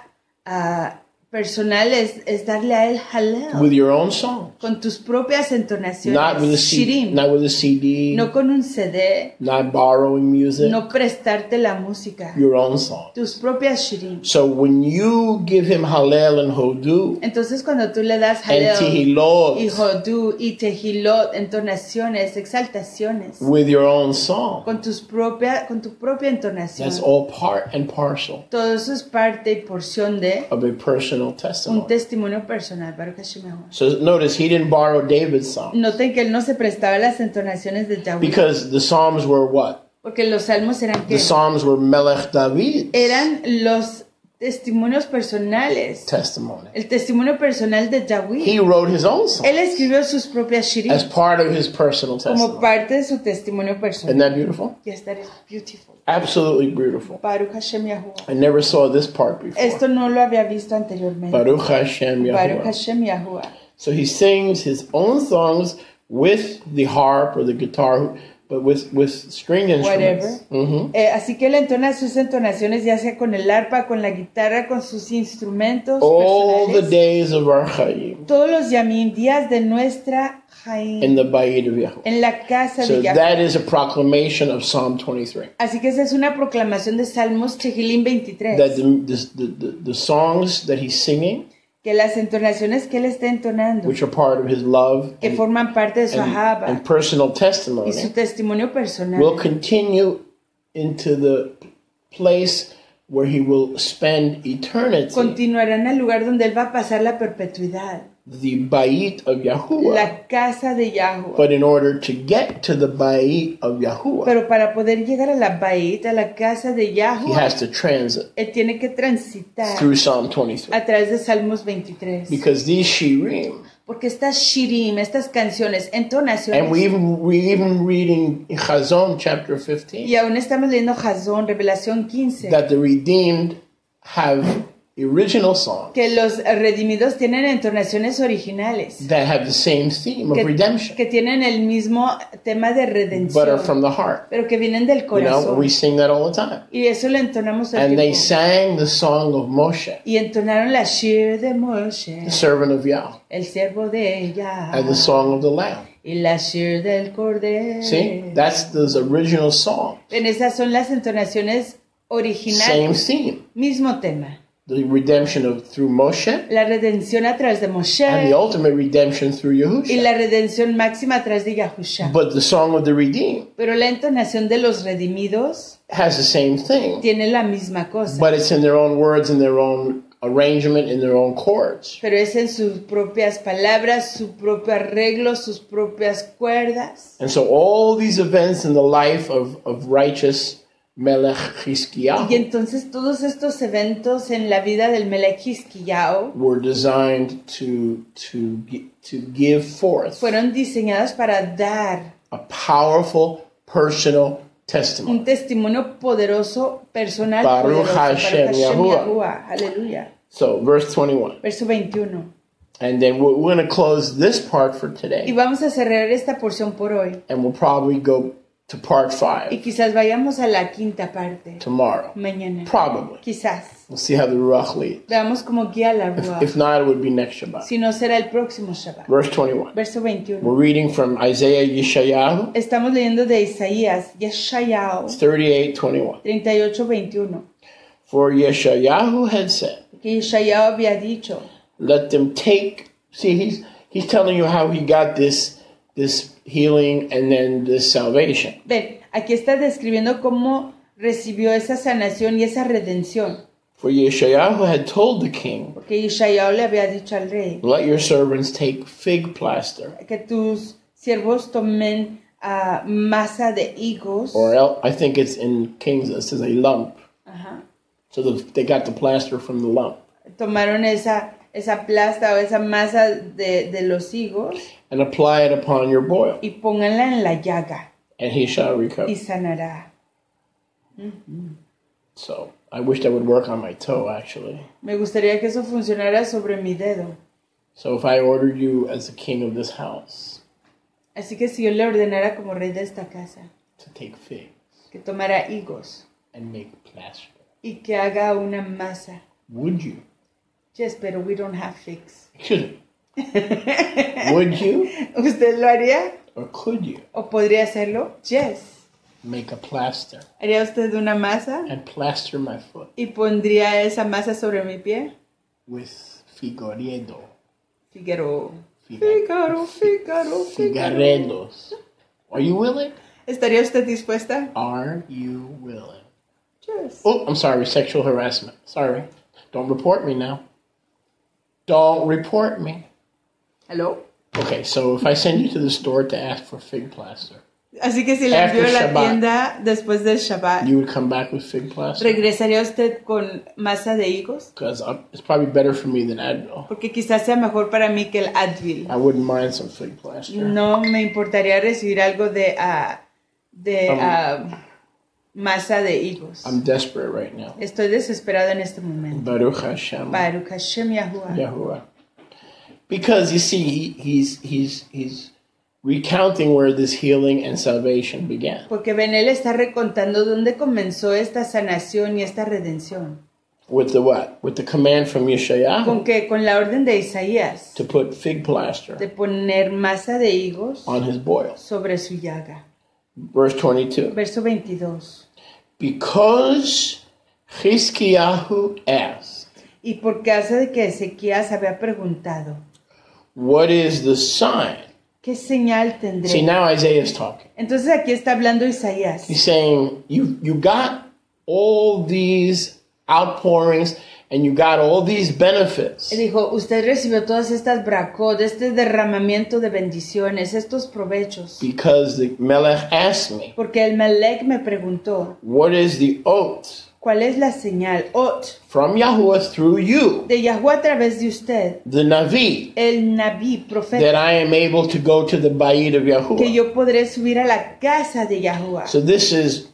personal es darle a él halel with your own song, con tus propias entonaciones. not with a CD, Shirim, not with a CD, no con un CD, not borrowing music, no prestarte la música, your own song. tus propias shirim. So when you give him Hallel and Hodu Entonces cuando tú le das and halel y Tehilot hodú y tehilot, entonaciones, exaltaciones, with your own song, con tu propia entonación, that's all part and parcel todo eso es parte y porción de of a personal un testimony. testimonio personal. Baruch Hashem Yahuwah. So notice he didn't borrow David's song Noten que él no se prestaba las entonaciones de David, because the Psalms were what? porque los salmos eran The Psalms were Melech David's eran los testimonios personales, testimony. el testimonio personal de David. He wrote his own song Él escribió sus propias shirim as part of his personal como testimony. parte de su testimonio personal. Isn't that beautiful? Yes, that is beautiful. Absolutely beautiful. Baruch Hashem Yahuwah. I never saw this part before. Esto no lo había visto anteriormente. Baruch Hashem Baruch Yahuwah. Hashem Yahuwah. So he sings his own songs with the harp or the guitar, but with string instruments. Whatever. Así que él entona sus entonaciones ya sea con el arpa, con la guitarra, con sus instrumentos All the personales. days of our Chaim Todos los yamim, días de nuestra Chaim, in the Bayit of Yahuwah. en la casa So de Yahweh. that is a proclamation of Psalm 23. Así que esa es una proclamación de Salmos Tehilim 23. That the songs that he's singing, Que las entonaciones que él está entonando, which are part of his love que forman parte de su ahaba and personal y su testimony, testimonio personal, will continue into the place where he will spend eternity, continuarán al lugar donde él va a pasar la perpetuidad, the Bayit of Yahuwah. la casa de Yahweh. But in order to get to the Bayit of Yahuwah, Pero para poder llegar a la Bait, a la casa de he Yahweh, has to transit él tiene que transitar through Psalm 23. a través de Salmos 23. Because these shirim, Porque estas shirim, estas canciones, and entonaciones, we even reading in Chazon chapter y 15, aún estamos leyendo Jazón, Revelación 15, that the redeemed have original songs que los redimidos tienen entonaciones originales, that have the same theme of redemption, que tienen el mismo tema de but are redención, from the heart. pero que vienen del You know, corazón. we sing that all the time. Y eso lo entonamos todo el And they tiempo. sang the song of Moshe, Y entonaron la shir de Moshe, the servant of Yah, el siervo de ella, and the song of the Lamb. y la shir del cordero. See, that's those original songs. En esas son las entonaciones Same originales, theme. mismo tema. The redemption through Moshe, La redención a través de Moshe and the ultimate redemption through y Yahusha. la redención máxima a través de Yahusha. But the song of the redeemed Pero la entonación de los redimidos has the same thing, tiene la misma cosa, but it's in their own words, in their own arrangement, in their own chords. pero es en sus propias palabras, su propio arreglo, sus propias cuerdas. And so all these events in the life of righteous Melech Y Chizkiyahu entonces todos estos eventos en la vida del Melech Hizkiyahu were designed to give forth fueron diseñados para dar a powerful personal testimony. un testimonio poderoso, personal, Baruch poderoso. Hashem Baruch Yahuwah. Yahuwah. Aleluya. So, verse 21. Verso 21. And then we're going to close this part for Y today, vamos a cerrar esta porción por hoy. and we'll probably go to part Y 5 quizás vayamos a la quinta parte tomorrow. mañana. Probably. Quizás. We'll see how the Ruach leads. Veamos cómo guía la Ruach. If not, it would be next Shabbat. Si no, será el próximo Shabbat. Verse 21. Verso 21. We're reading from Isaiah Yeshayahu Estamos leyendo de Isaías, Yeshayahu 38:21. 38:21. For Yeshayahu had said, Que Yeshayahu había dicho, let them take. See, he's telling you how he got this healing and then this salvation. ven, aquí está describiendo cómo recibió esa sanación y esa redención. For Yeshayahu had told the king, Porque Yeshayahu le había dicho al rey let your servants take fig plaster, que tus siervos tomen masa de higos. or I think it's in Kings, it says a lump. Ajá. So they got the plaster from the lump. Tomaron esa plasta o esa masa de los higos And apply it upon your boil, y pónganla en la llaga and he shall recover. y sanará. So I wish that would work on my toe, actually. Me gustaría que eso funcionara sobre mi dedo. So if I ordered you as the king of this house Así que si yo le ordenara como rey de esta casa to take figs que tomara higos and make plaster, y que haga una masa. would you? Yes, pero we don't have figs. Excuse me. Would you, ¿Usted lo haría? or could you, ¿O podría hacerlo? Yes. make a plaster ¿Haría usted una masa and plaster my foot y pondría esa masa sobre mi pie? with Figueredo? Figaro. Figaro. Figaredos. Are you willing? ¿Estaría usted dispuesta? Are you willing? Yes. Oh, I'm sorry, sexual harassment. Sorry. Don't report me now. Don't report me. ¿Aló? Okay, so if I send you to the store to ask for fig plaster, Así que si le After envío a la Shabbat. tienda después del Shabbat, you would come back with fig plaster? ¿regresaría usted con masa de higos? Because it's probably better for me than Advil. Porque quizás sea mejor para mí que el Advil. I wouldn't mind some fig plaster. No me importaría recibir algo de masa de higos. I'm desperate right now. Estoy desesperado en este momento. Baruch Hashem. Baruch Hashem Yahuwah. Yahuwah. Because you see, he's recounting where this healing and salvation began. Porque ven, él está recontando dónde comenzó esta sanación y esta redención. With the what? With the command from Yeshayahu ¿Con qué? Con la orden de Isaías to put fig plaster de poner masa de higos on his boils. sobre su llaga. Verse 22. Verso 22. Because Chizkiyahu asked, Y por causa de que Ezequías había preguntado, what is the sign? ¿qué señal tendré? See, now Isaiah is talking. Entonces aquí está hablando Isaías. He's saying, you got all these outpourings and you got all these benefits. Él dijo, usted recibió todas estas bracot, este derramamiento de bendiciones, estos provechos. Because the Melech asked me, Porque el Melech me preguntó, what is the oath ¿cuál es la señal? Ot, from Yahuwah through you, de Yahuwah a través de usted, the Navi, el Naví, that profeta, I am able to go to the Bayit of que Yahuwah. yo podré subir a la casa de Yahuwah. So this is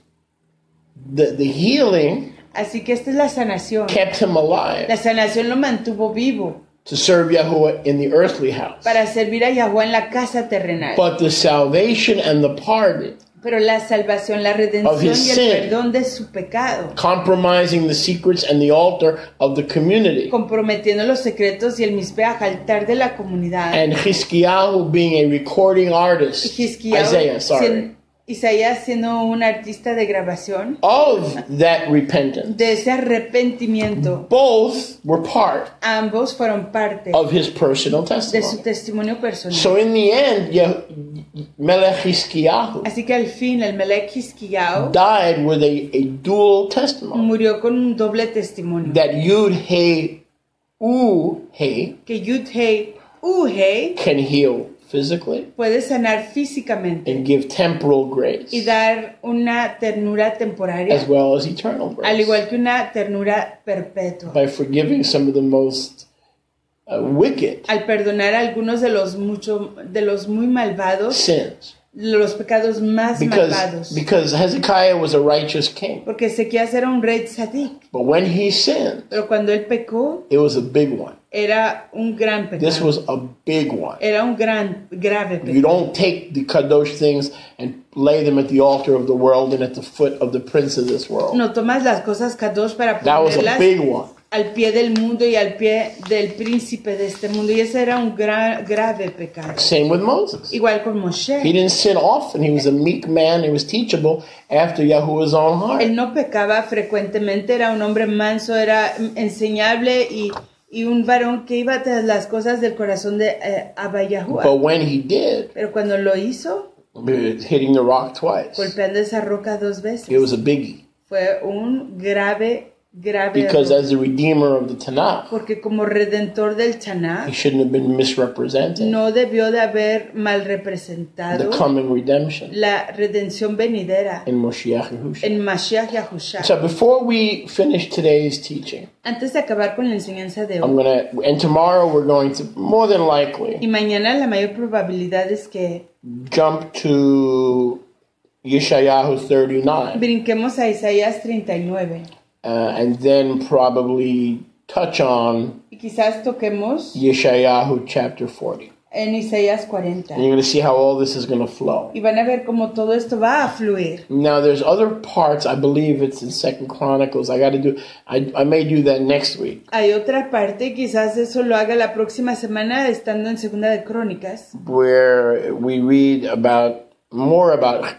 the healing Así que esta es la sanación. kept him alive La sanación lo mantuvo vivo to serve Yahuwah in the earthly house. para servir a Yahuwah en la casa terrenal. But the salvation and the pardon, Pero la salvación, la of redención his y el sin. perdón de su pecado, compromising the secrets and the altar of the community, comprometiendo los secretos y el misbeach, altar de la comunidad. and Chizkiyahu being a recording Y artist, Hizquías, Isaiah, sorry, Isaías siendo un artista de grabación, of that repentance. de ese arrepentimiento, Both were part ambos fueron parte of his personal de su testimony. testimonio personal. So in the end, Melech Chizkiyahu Así que al fin el Melech Hizquiyao died with a dual testimony murió con un doble testimonio. that Yud He He Que Yud Hei He can heal physically puede sanar físicamente and give temporal y grace dar una ternura temporaria, as well as eternal al grace igual que una ternura perpetua, by forgiving some of the most wicked al perdonar algunos de los muy malvados, sins. los pecados más malvados. Because Hezekiah was a righteous king. Porque Ezequías era un rey tzadik, But when he sinned, pero cuando él pecó, it was a big one. era un gran pecado. This was a big one. Era un grave You pecado. don't take the kadosh things and lay them at the altar of the world and at the foot of the prince of this world. No tomas las cosas kadosh para That was a ponerlas big one. al pie del mundo y al pie del príncipe de este mundo. Y ese era un grave pecado. Same with Moses. Igual con He Moshe. didn't sin often. He was a meek man. He was teachable after Yahuwah's own heart. Él no pecaba frecuentemente, era un hombre manso, era enseñable y un varón que iba tras las cosas del corazón de Abba Yahuwah. But when he did, Pero cuando lo hizo, hitting the rock twice, golpeando esa roca 2 veces, it was a biggie. fue un grave Because error. as the redeemer of the Tanakh, Porque como redentor del he Tanakh, shouldn't have been misrepresenting no debió de haber mal the representado coming redemption la redención venidera in Moshiach Yahushua. en Mashiach Yahushua. So before we finish today's teaching, Antes de acabar con la enseñanza de I'm hoy, and tomorrow we're going to, more than y likely, mañana la mayor probabilidad es que jump to Yeshayahu 39, brinquemos a Isaías 39 and then probably touch on y quizás toquemos Yeshayahu chapter 40. en Isaías 40. And you're going to see how all this is going to flow. Y van a ver cómo todo esto va a fluir. Now, there's other parts. I believe it's in Second Chronicles. I may do that next week, Hay otra parte, quizás eso lo haga la próxima semana estando en Segunda de Crónicas, where we read more about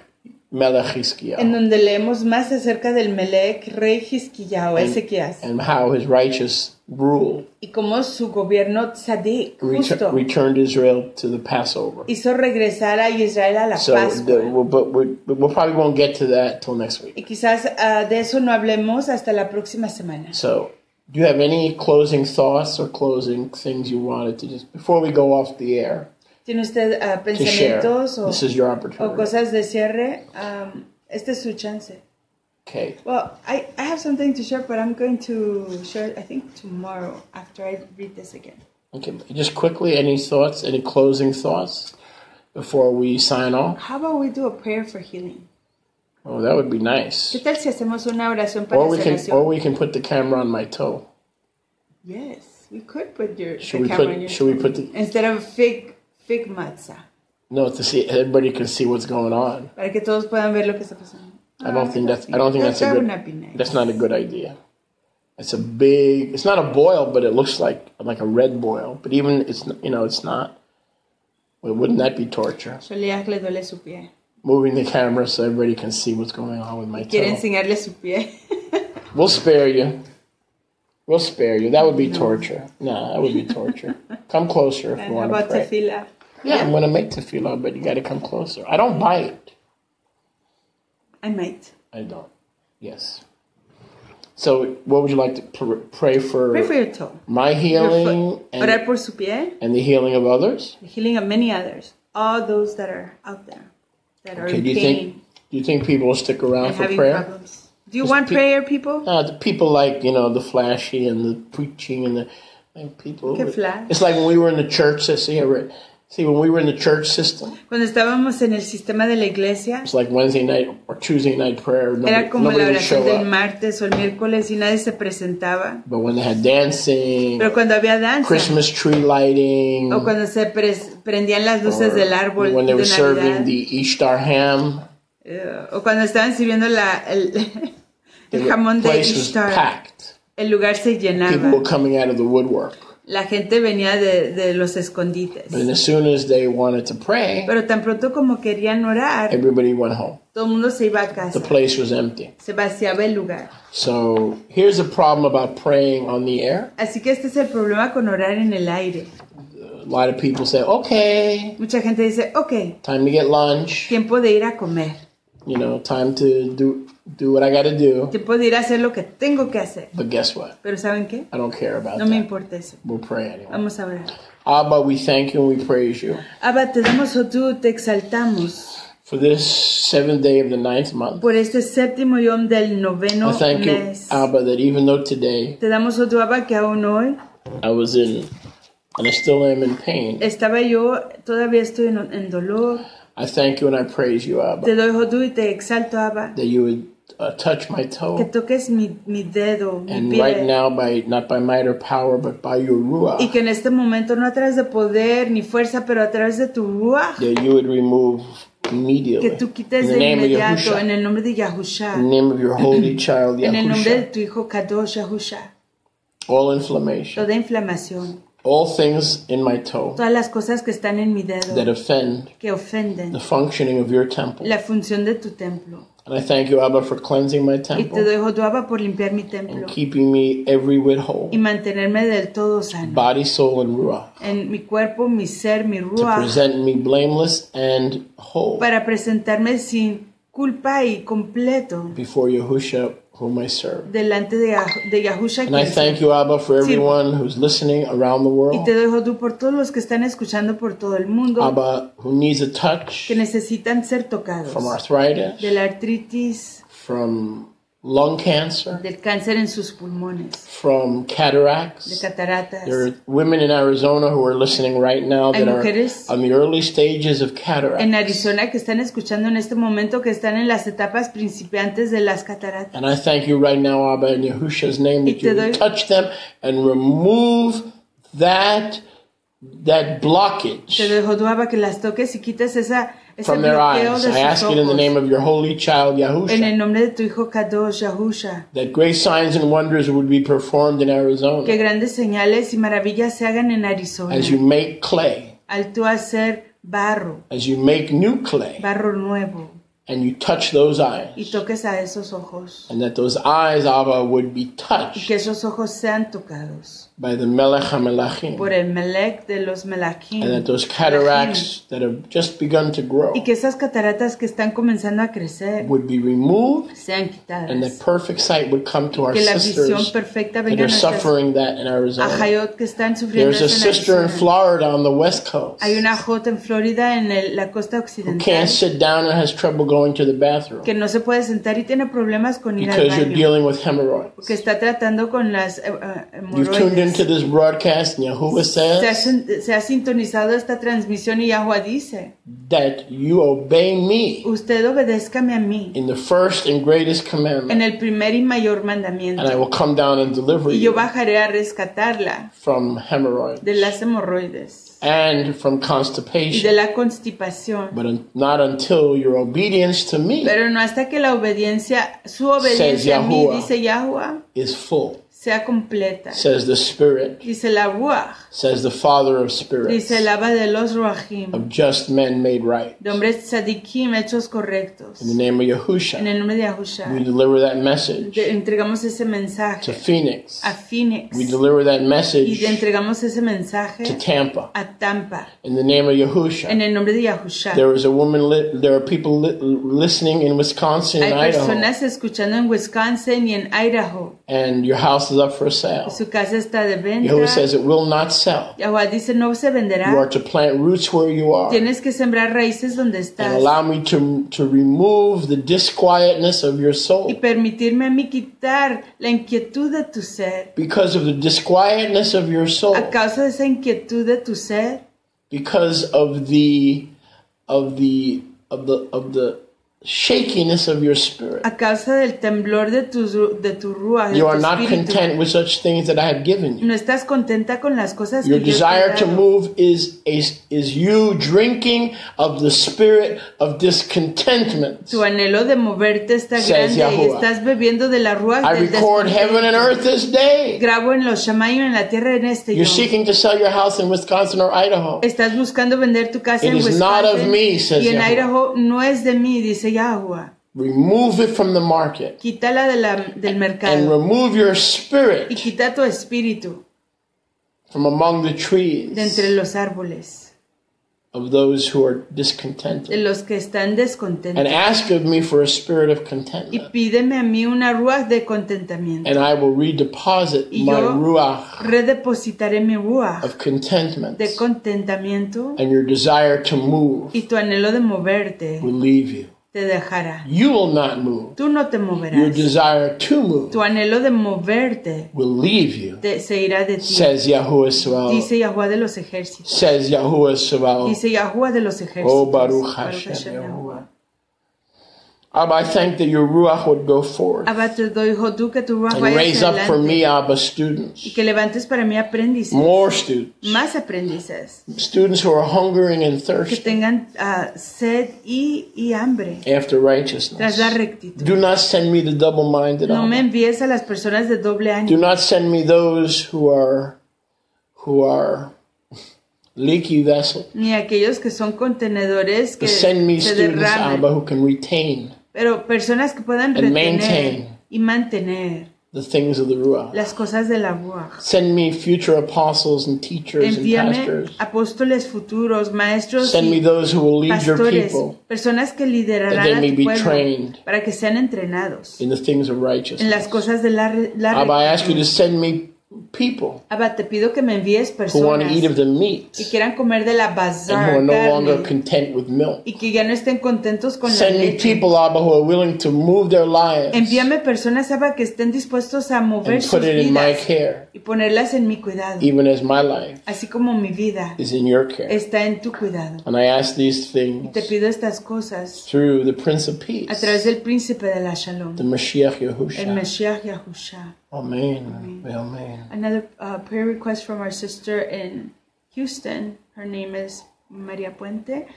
Melech en Hizkiah donde leemos más acerca del Melech, rey Hizquiyao, Ezequías, and how his righteous rule y cómo su gobierno tzadik, justo, returned Israel to the Passover. hizo regresar a Israel a la So, Pascua. but we probably won't get to that till next week. Y quizás de eso no hablemos hasta la próxima semana. So, do you have any closing thoughts or closing things you wanted to just, before we go off the air, ¿Tiene usted to share? pensamientos This is your o opportunity. cosas de cierre? Este es su chance. Okay. Well, I have something to share, but I'm going to share, I think, tomorrow after I read this again. Okay. Just quickly, any thoughts, any closing thoughts before we sign off? How about we do a prayer for healing? Oh, that would be nice. ¿Qué tal si hacemos una oración para Or sanación? we can put the camera on my toe. Yes, You could put the Should we camera in your put the instead of fig matzah. no to see everybody can see what's going on. Para que todos puedan ver lo que está pasando. I don't think that's a That would good. not be nice. That's not a good idea. It's a big. It's not a boil, but it looks like a red boil. But even it's not. Well, wouldn't that be torture? Sholiach le duele su pie. Moving the camera so everybody can see what's going on with my Quiere toe. enseñarle su pie. We'll spare you. We'll spare you. That would be torture. No, that would be torture. Come closer if you And how want to about pray. tefillah? Yeah, I'm going to make tefillah, but you got to come closer. I don't bite. I might. I don't. Yes. So, what would you like to pray for? Pray for your toe. My Your healing foot. Orar por su pie. and the healing of others? The healing of many others. All those that are out there. That are Okay, in do pain you think people will stick around and for having prayer? problems. Do you want prayer, people? The people like, the flashy and the preaching and the people. Que flash. It's like when we were in the church. When we were in the church system, Cuando estábamos en el sistema de la iglesia, it's like Wednesday night or Tuesday night prayer. era como la Nobody would oración show del up. martes o el miércoles y nadie se presentaba. But when they had dancing, Pero cuando había danza, Christmas tree lighting, o cuando se prendían las luces del árbol when they de were serving Navidad, the Ishtar ham, o cuando estaban sirviendo el the jamón de place was Ishtar, packed. el lugar se People llenaba. were coming out of the woodwork. La gente venía de los escondites. But as soon as they wanted to pray, Pero tan pronto como querían orar, everybody went home. todo el mundo se iba a The casa. place was empty. Se vaciaba el lugar. So here's a problem about praying on the air. Así que este es el problema con orar en el aire. A lot of people say, okay, Mucha gente dice, ok, time to get lunch. tiempo de ir a comer. Time to do what I got to do. Tiempo de ir a hacer lo que tengo que hacer. But guess what? Pero ¿saben qué? I don't care about No me that. importa eso. We'll pray anyway. Vamos a orar. Abba, we thank you and we praise you Abba, te damos tú, te exaltamos for this 7th day of the 9th month. por este séptimo yom del noveno I thank you, mes. Abba, that even though today Te damos tú, Abba, que aún hoy I was in, and I still am in pain, todavía estoy en dolor. I thank you and I praise you, Abba, Te doy tú y te exalto, Abba, that you would touch my que toe. toques mi dedo, mi And pie. right now, not by might or power, but by your Y ruach, que en este momento, no a través de poder ni fuerza, pero a través de tu ruach, that you would remove immediately. que tú quites In the de name of inmediato Yahushua. en el nombre de Yahusha, In the name of your holy child, en el nombre de Yahusha. tu hijo Kadosh Yahusha. All inflammation, Toda inflamación, all things in my toe todas las cosas que están en mi dedo, that offend que ofenden the functioning of your temple. la función de tu templo. And I thank you, Abba, for cleansing my Y te temple doy Abba por limpiar mi templo and keeping me every whit whole, y mantenerme del todo sano. body, soul, and ruach, En mi cuerpo, mi ser, mi to ruach, present me blameless and whole para presentarme sin culpa y completo before Yahushua, whom I serve. delante de Yahusha. And I thank you, Abba, for everyone who's listening around the Y world. te doy tú por todos los que están escuchando por todo el mundo, Abba, who needs a touch que necesitan ser tocados from arthritis, de la artritis, from lung cancer, del cáncer en sus pulmones, from de cataracts. cataratas. There are women in Arizona who are listening right now Hay that are mujeres on the early stages of en cataracts. Arizona que están escuchando en este momento, que están en las etapas principiantes de las cataratas. And I thank you right now, Abba, in Yahusha's name, that Y te you would doy- touch them and remove that blockage Te dejo tú, Abba, que las toques y quites ese from their bloqueo eyes. de I sus ask it in the ojos. name of your holy child, En Yahusha, el nombre de tu hijo Kadosh Yahusha, that great signs and wonders would be performed in que Arizona grandes señales y maravillas se hagan en Arizona. as you make clay, Al tú hacer barro, as you make new clay, barro nuevo, and you touch those y eyes, toques a esos ojos, and that those eyes, Abba, would be y touched que esos ojos sean tocados by the Melech HaMelachim, por el Melech de los Melachim, and that those cataracts that have just begun to grow y que esas cataratas que están comenzando a crecer would be removed, sean and that quitadas, perfect sight would come to our que la visión sisters perfecta that venga a are nuestras suffering that in Arizona. ajayot que están sufriendo There's a eso en sister in Arizona. Florida on the West Coast Hay una ajot en Florida, en la costa who occidental, can't sit down and has trouble going to the bathroom que no se puede sentar y tiene problemas con ir al because you're baño, dealing with hemorrhoids. porque está tratando con las You've tuned into hemorroides. this broadcast and Yahuwah Se ha says sintonizado esta transmisión y Yahuwah dice, that you obey me usted obedézcame a mí in the first and greatest en commandment, el primer y mayor and I mandamiento, will come down and deliver y yo you bajaré a rescatarla from hemorrhoids de las hemorroides and from y de constipation, la constipación, but not until your obedience to me pero no hasta que la obediencia, su obediencia a mí, Yahuwah. dice Yahuwah, is full, sea completa. says the Spirit, Dice la Ruach, says the Father of spirits, dice el Abba de los Ruachim, of just men made right. de hombres tzadikim hechos correctos. In the name of En Yahusha, el nombre de we Yahusha, deliver that message entregamos ese to mensaje Phoenix. a Phoenix We deliver that y message le entregamos ese to mensaje Tampa. a Tampa. In the name of En Yahusha, el nombre de Yahusha. there is a woman. There are people listening in Wisconsin Hay and Idaho, personas escuchando en Wisconsin y en Idaho. and your house is up for sale. Su casa está de venta. Yahuwah says it will not sell. Yahuwah dice no se You are venderá. to plant roots where you are, Tienes que sembrar raíces donde and estás allow me to remove the disquietness of your y soul. permitirme a mí quitar la inquietud de tu ser. Because of the disquietness of your soul, A causa de esa inquietud de tu ser, because of the shakiness of your spirit. a causa del temblor de tu ruach, de You tu are not espíritu. content with such things that I have given you. No estás contenta con las cosas Your que yo te he desire to dado. move is you drinking of the spirit of discontentment. Tu anhelo de moverte está Says grande y Yahuwah. estás bebiendo de la ruach I del record heaven and descontento. earth this day. Grabo en los Shamayim en la tierra en este You're yom. seeking to sell your house in Wisconsin or Idaho. Estás buscando vender tu casa It en is not of Wisconsin me, says y en Yahuwah. Idaho no es de mí, dice Yahuwah. Remove it from the market Quítala del and mercado remove your y spirit quita tu espíritu from among the de trees entre los árboles, of those who are de discontented. los que están And descontentos. ask of me for a spirit of Y contentment. pídeme a mí una ruach de contentamiento. And I will redeposit Y my yo ruach redepositaré mi ruach of contentment. de contentamiento And your desire to move y tu anhelo de moverte will leave you. te dejará. You will not move. Tú no te Your moverás. desire to move Tu anhelo de moverte will leave you. se irá de ti. Says Yahuwah Sabaoth. Dice Yahuwah de los ejércitos. Says Yahuwah Sabaoth. Dice Yahuwah de los ejércitos. Oh, Baruch Hashem Yahuwah. Abba, I thank that your ruach would go forth Abba, te doy Jodú que tu ruach and vaya raise hacia up for me, adelante Abba, y students, que levantes para mí aprendices, more students, más aprendices, students who are hungering and que thirsty tengan sed y hambre after tras la righteousness. rectitud. Do not send me the double-minded, No me Abba. envíes a las personas de doble Do ánimo, not send me those who are leaky vessels. ni a aquellos que son contenedores que But send me se students, derramen, Abba, who can retain pero personas que puedan and retener maintain y mantener the things of the ruach. las cosas de la ruach. Send me future apostles and teachers and Envíame pastors. apóstoles futuros, maestros Send me y those who will lead your pastores, people personas que that liderarán they a may tu be pueblo trained para que sean entrenados in the things of en las righteousness. cosas de la Abba, I ask you to rectitud. send me people Abba, te pido que me envíes who want to personas eat of the meat que quieran comer de la and bazar, who are no longer carne, content with milk. y que ya no estén contentos con la Send me leche. people, Abba, who are willing to move their lives Envíame personas, Abba, que estén dispuestos a mover and sus put it in my vidas care, y ponerlas en mi cuidado, even as my life así como mi vida is in your care. está en tu cuidado. And I ask these things Te pido estas cosas through the Prince of a Peace, través del príncipe de la Shalom, the Mashiach el Yahusha. Mashiach Yahusha. Amen. Amen. Another prayer request from our sister in Houston. Her name is Maria Puente.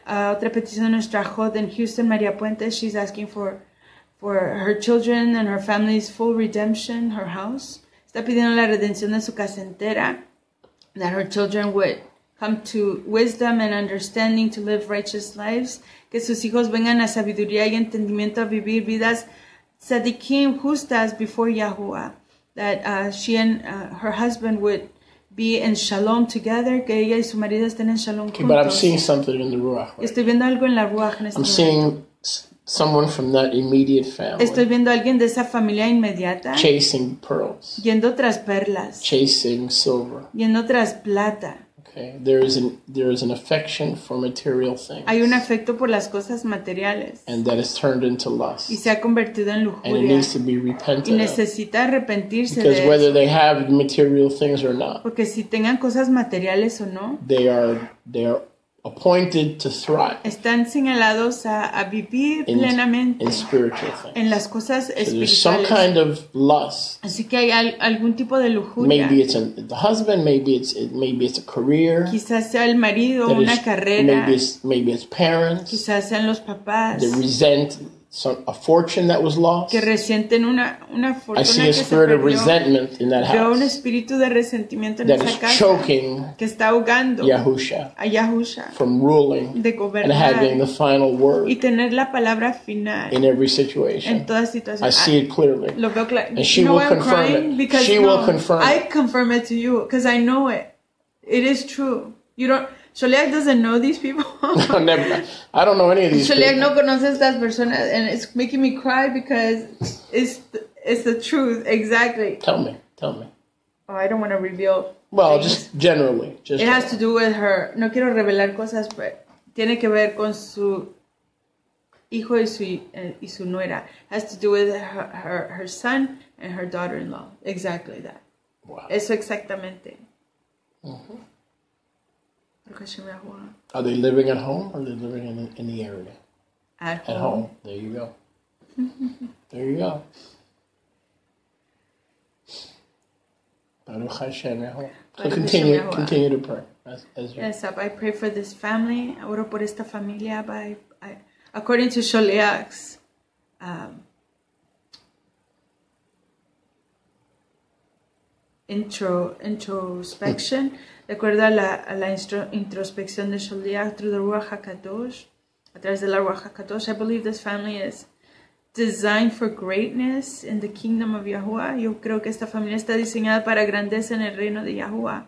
Otra petición de nuestra Jod en Houston, Maria Puente. She's asking for her children and her family's full redemption, her house. Está pidiendo la redención de su casa entera. That her children would come to wisdom and understanding to live righteous lives. Que sus hijos vengan a sabiduría y entendimiento a vivir vidas tzadikim justas before Yahuwah. That she and her husband would be in shalom together. Que ella y su marido estén en shalom Okay, but I'm juntos. seeing something in the Ruach. Right? Estoy viendo algo en la Ruach en este I'm momento. seeing someone from that immediate Estoy family viendo a alguien de esa familia inmediata chasing pearls, yendo tras perlas, chasing silver. yendo tras plata. Okay, there is an affection for material things. Hay un afecto por las cosas materiales. And that is turned into lust. Y se ha convertido en And it lujuria. needs to be repented Y of. necesita arrepentirse Because de whether eso. they have material things or not, Porque si tengan cosas materiales o no, they are appointed to thrive están señalados a vivir in plenamente spiritual things. en las cosas So there's some espirituales. kind of lust. Así que hay algún tipo de lujuria. Maybe it's the husband, maybe it's a career. Quizás sea el marido, that una is- carrera. maybe it's parents Quizás sean los papás that resent a fortune that was lost. que resienten una I fortuna see a que se spirit of perdió. resentment in that Veo un house espíritu de resentimiento en that esa is casa choking que está ahogando Yahusha a Yahusha from ruling de and having the gobernar final y word tener la palabra final in every en situation. toda I situación. see it clearly. Lo veo claro. And she You know will why I'm confirm crying? it. Because She will confirm I it. confirm it to you because I know it. It is true. You don't. Sholiak doesn't know these people. Never. I don't know any of these Sholiak people. no conoce a estas personas, and it's making me cry because it's the truth exactly. Tell me. Oh, I don't want to reveal. Well, things. just generally. Just It has to do with her. No quiero revelar cosas, pero tiene que ver con su hijo y su nuera. Has to do with her son and her daughter-in-law. Exactly that. Wow. Eso exactamente. Are they living at home or are they living in the area? At At home. There you go. There you go. Baruch Hashem, Yahweh. So Baruch continue Hashem, Yahweh. continue to pray. As you- Yes, I pray for this family. Oro por esta familia. According to Sholiak's introspection, de acuerdo a la introspección de Sholiak through the Ruach HaKadosh, a través de la Ruach HaKadosh, I believe this family is designed for greatness in the kingdom of Yahuwah. Yo creo que esta familia está diseñada para grandeza en el reino de Yahuwah.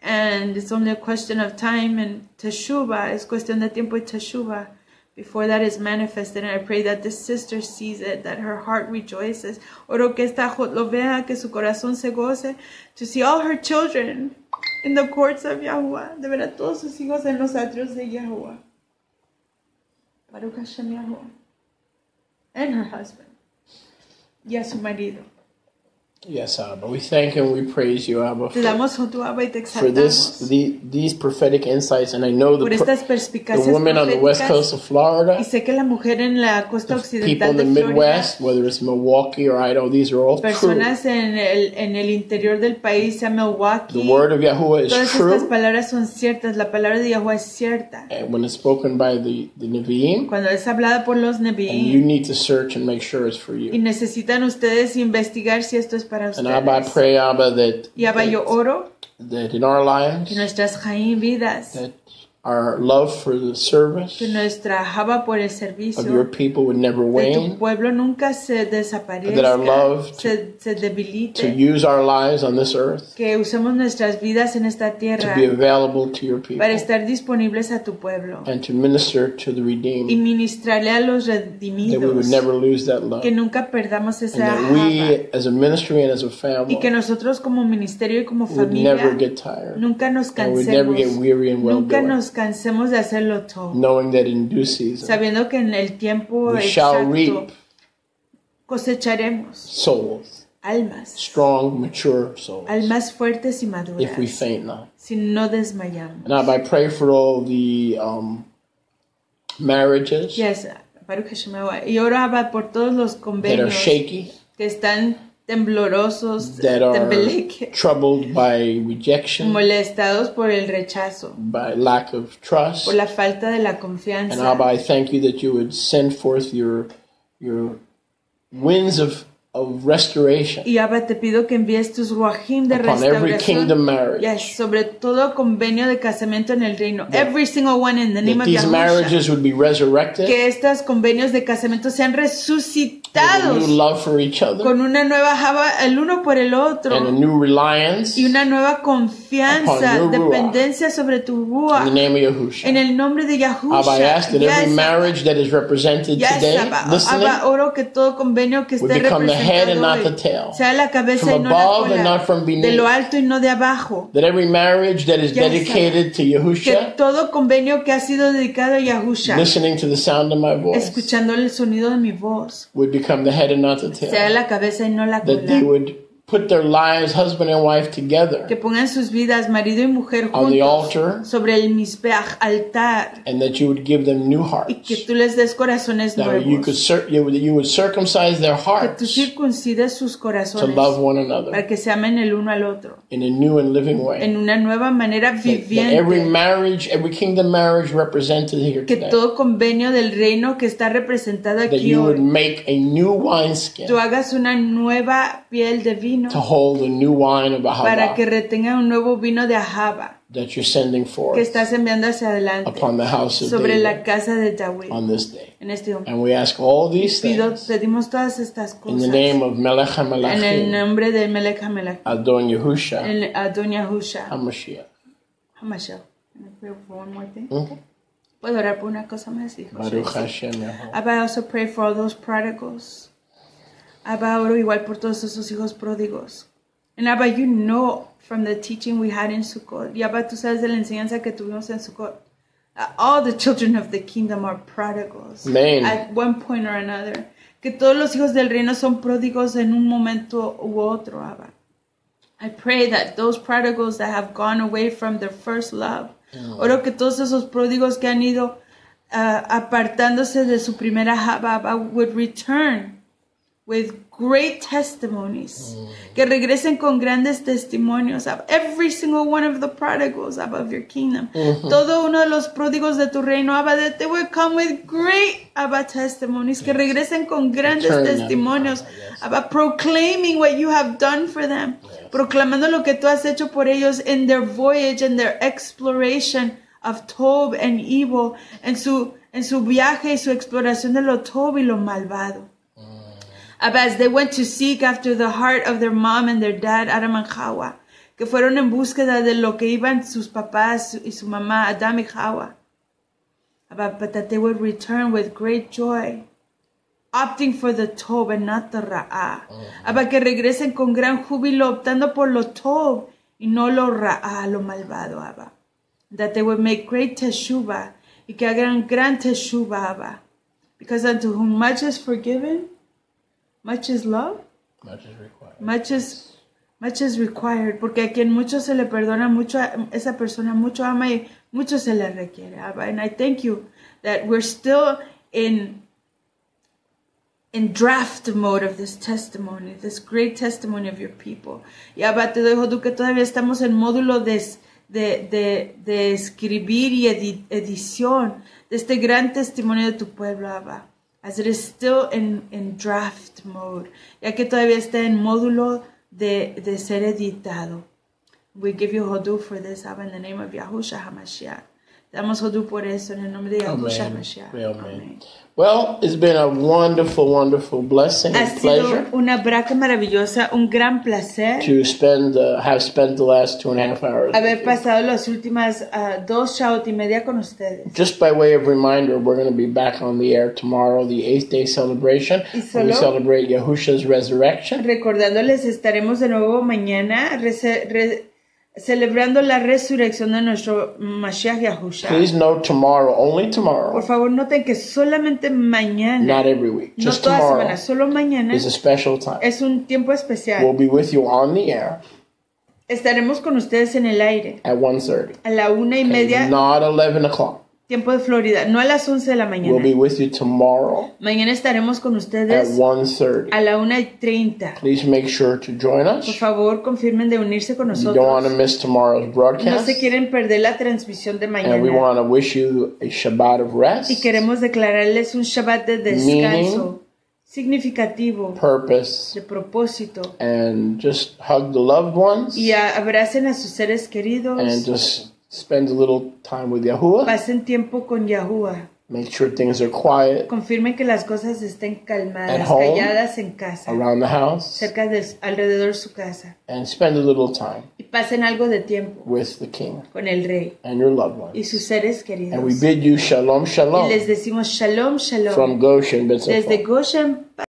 And it's only a question of time and teshuvah. Es cuestión de tiempo y teshuvah before that is manifested. And I pray that this sister sees it, that her heart rejoices. Oro que esta Jot lo vea, que su corazón se goce, to see all her children in the courts of Yahuwah. De ver a todos sus hijos en los atrios de Yahuwah. Baruch Hashem Yahuwah. And her husband. Y a su marido. Yes, Abba. We thank and we praise you, Abba, Te damos tu Abba y te for these prophetic insights. And I know por estas perspicacias the woman on the west proféticas. coast of Florida, Y sé que la mujer en la costa people occidental in the de Florida, Midwest, whether it's Milwaukee or Idaho, these are all true. personas en el interior del país, a Milwaukee, The word of Yahuwah is todas estas true. palabras son ciertas. La palabra de Yahuwah es cierta. And when it's spoken by the Nevi'im, Cuando es hablada por los and you Nevi'im, need to search and make sure it's for y you. necesitan ustedes investigar si esto es para And Abba, I ustedes. pray, Abba, that Y Abba, yo oro that in our lives, que nuestras Jaim vidas, that our love for the service que nuestra Java por el of your servicio people would never de tu wane, pueblo nunca se that our desaparezca, love se debilite. to use our lives on this earth Que usemos nuestras vidas en esta to tierra be available to your people para estar disponibles a tu pueblo and to minister to the y redeemed, ministrarle a los that we would redimidos, never lose that love, que nunca perdamos and esa that java we as a ministry and as a y family que nosotros como ministerio y como would never familia get tired nunca nos and would never get cansemos, weary in well nunca doing, nos cansemos de hacerlo todo, knowing that in due season sabiendo que en el tiempo we shall exacto reap cosecharemos souls, almas, strong, mature souls, almas fuertes y maduras, if we faint not. si no desmayamos. And I pray for all the marriages Yes, Baruch Hashem Yahweh. Y oraba por todos los that are convenios shaky, que están temblorosos, that are tembleque, troubled by rejection, molestados por el rechazo, by lack of trust. por la falta de la And confianza. Abba, I thank you that you would send forth your winds of restoration Y Abba, te pido que envíes tus ruajim de upon every kingdom restauración. marriage. Yes, sobre todo convenio de casamiento en el reino. Every single one in the name That of these Yahusha. marriages would be resurrected Que estos convenios de casamiento sean with a resucitados new love for each other con una nueva java el uno por el otro. and a new reliance Y una nueva confianza, Upon your ruach. dependencia sobre tu in the ruach. name of Yahushua. En el nombre de Yahushua. Abba, I ask that every Yes, marriage that is represented yes, today, Abba. listening, Abba, oro que todo convenio que would esté become the representado head and not hoy the tail. sea la cabeza From y no la above and not from cola, de beneath. lo alto y no de abajo. That every marriage that is Ya dedicated to Que Yahusha, todo convenio que ha sido dedicado a Yahusha, listening to the sound of my voice, escuchando el sonido de mi voz, would become the head and not the sea tail. la cabeza y no la That they cola. would put their lives, husband and wife, together Que pongan sus vidas, marido y mujer, on the juntos altar, sobre el misbeach, altar, and that you would give them new y que hearts. tú les des corazones That you nuevos. you would circumcise their Que tú hearts circuncides sus to corazones love one para another que se amen el uno al otro in a new and living way. en una nueva manera That every viviente. marriage, every kingdom marriage represented here Que today, todo convenio del reino que está representado that aquí you would hoy, make a new wineskin tú hagas una nueva piel de vino to hold a new wine of para que Ahava retenga un nuevo vino de Ahava that you're sending que forth estás enviando hacia adelante upon the house of sobre la David casa de David on this day. en este hombre. And we ask all these things Pedimos todas estas in the cosas name of Melech en el HaMelachim, nombre de Melech HaMelech, Adon Yahusha en Adon Yahusha HaMashiach. HaMashiach. Can I pray for one more thing? Okay. ¿Puedo orar por una cosa más, hijo? Baruch Hashem Yahweh. Abba, I also pray for all those prodigals. Abba, oro igual por todos esos hijos pródigos. And Abba, you know from the teaching we had in Sukkot, y Abba, tú sabes de la enseñanza que tuvimos en Sukkot, all the children of the kingdom are prodigals. Amen. At one point or another. Que todos los hijos del reino son pródigos en un momento u otro, Abba. I pray that those prodigals that have gone away from their first love, oro que todos esos pródigos que han ido apartándose de su primera Abba would return with great testimonies. Que regresen con grandes testimonios. Every single one of the prodigals, Abba, of your kingdom. Todo uno de los pródigos de tu reino, Abba, that they would come with great, Abba, testimonies. Que regresen con grandes testimonios. Abba, proclaiming what you have done for them. Proclamando lo que tú has hecho por ellos in their voyage and their exploration of Tob and evil. En su viaje y su exploración de lo Tob y lo malvado. Abba, as they went to seek after the heart of their mom and their dad, Adam and Hawa, que fueron en búsqueda de lo que iban sus papás y su mamá, Adam y Hawa. Abba, but that they would return with great joy, opting for the Tob and not the Ra'ah. Abba, que regresen con gran júbilo, optando por lo Tob y no lo Ra'ah, lo malvado, Abba. That they would make great teshuvah, y que hagan gran teshuvah, Abba. Because unto whom much is forgiven, much is love, Much is required. much is required. Porque a quien mucho se le perdona, mucho esa persona mucho ama y mucho se le requiere. Abba. And I thank you that we're still in draft mode of this testimony, this great testimony of your people. Y Abba, te dejo tú que todavía estamos en módulo de escribir y edición de este gran testimonio de tu pueblo, Abba. As it is still in draft mode, ya que todavía está en módulo de ser editado. We give you Hodu for this, Abba, in the name of Yahusha HaMashiach. Damos Hodu por eso, en el nombre de Yahusha HaMashiach. Amen. Well, it's been a wonderful, wonderful blessing Ha and pleasure sido una braca maravillosa, un gran placer to have spent the last 2.5 hours. haber pasado las últimas 2 Shaot y media con ustedes. Just by way of reminder, we're going to be back on the air tomorrow, the 8th day celebration, when we celebrate Yahusha's resurrection. Recordándoles, estaremos de nuevo mañana celebrando la resurrección de nuestro Mashiach Yahusha. Please note tomorrow, only tomorrow. Por favor, noten que solamente mañana, Not every week, no just toda tomorrow semana, solo mañana is a special time. es un tiempo especial. We'll be with you on the air Estaremos con ustedes en el aire at 1:30. a la 1:30, Not 11 o'clock. tiempo de Florida, no a las 11 de la We'll mañana. be with you tomorrow Mañana estaremos con at ustedes 1:30. a la 1:30. Please make sure to join Por us. favor, confirmen de unirse con You don't want to nosotros. miss tomorrow's No broadcast. se quieren perder la transmisión de And we mañana. want to wish you a Shabbat of rest, Y queremos declararles un Shabbat de descanso significativo, purpose, de propósito. and just hug the loved ones Y abracen a sus seres queridos. and just spend a little time with Yahuwah. Pasen tiempo con Yahuwah. Make sure things are quiet Confirmen que las cosas estén calmadas, At home, calladas en casa, around the house, cerca de alrededor de su casa. and spend a little time Y pasen algo de tiempo with the King con el Rey and your loved y ones. sus seres queridos. And we bid you shalom, Y shalom les decimos shalom, shalom. from Goshen, Desde B'Tzafon. Goshen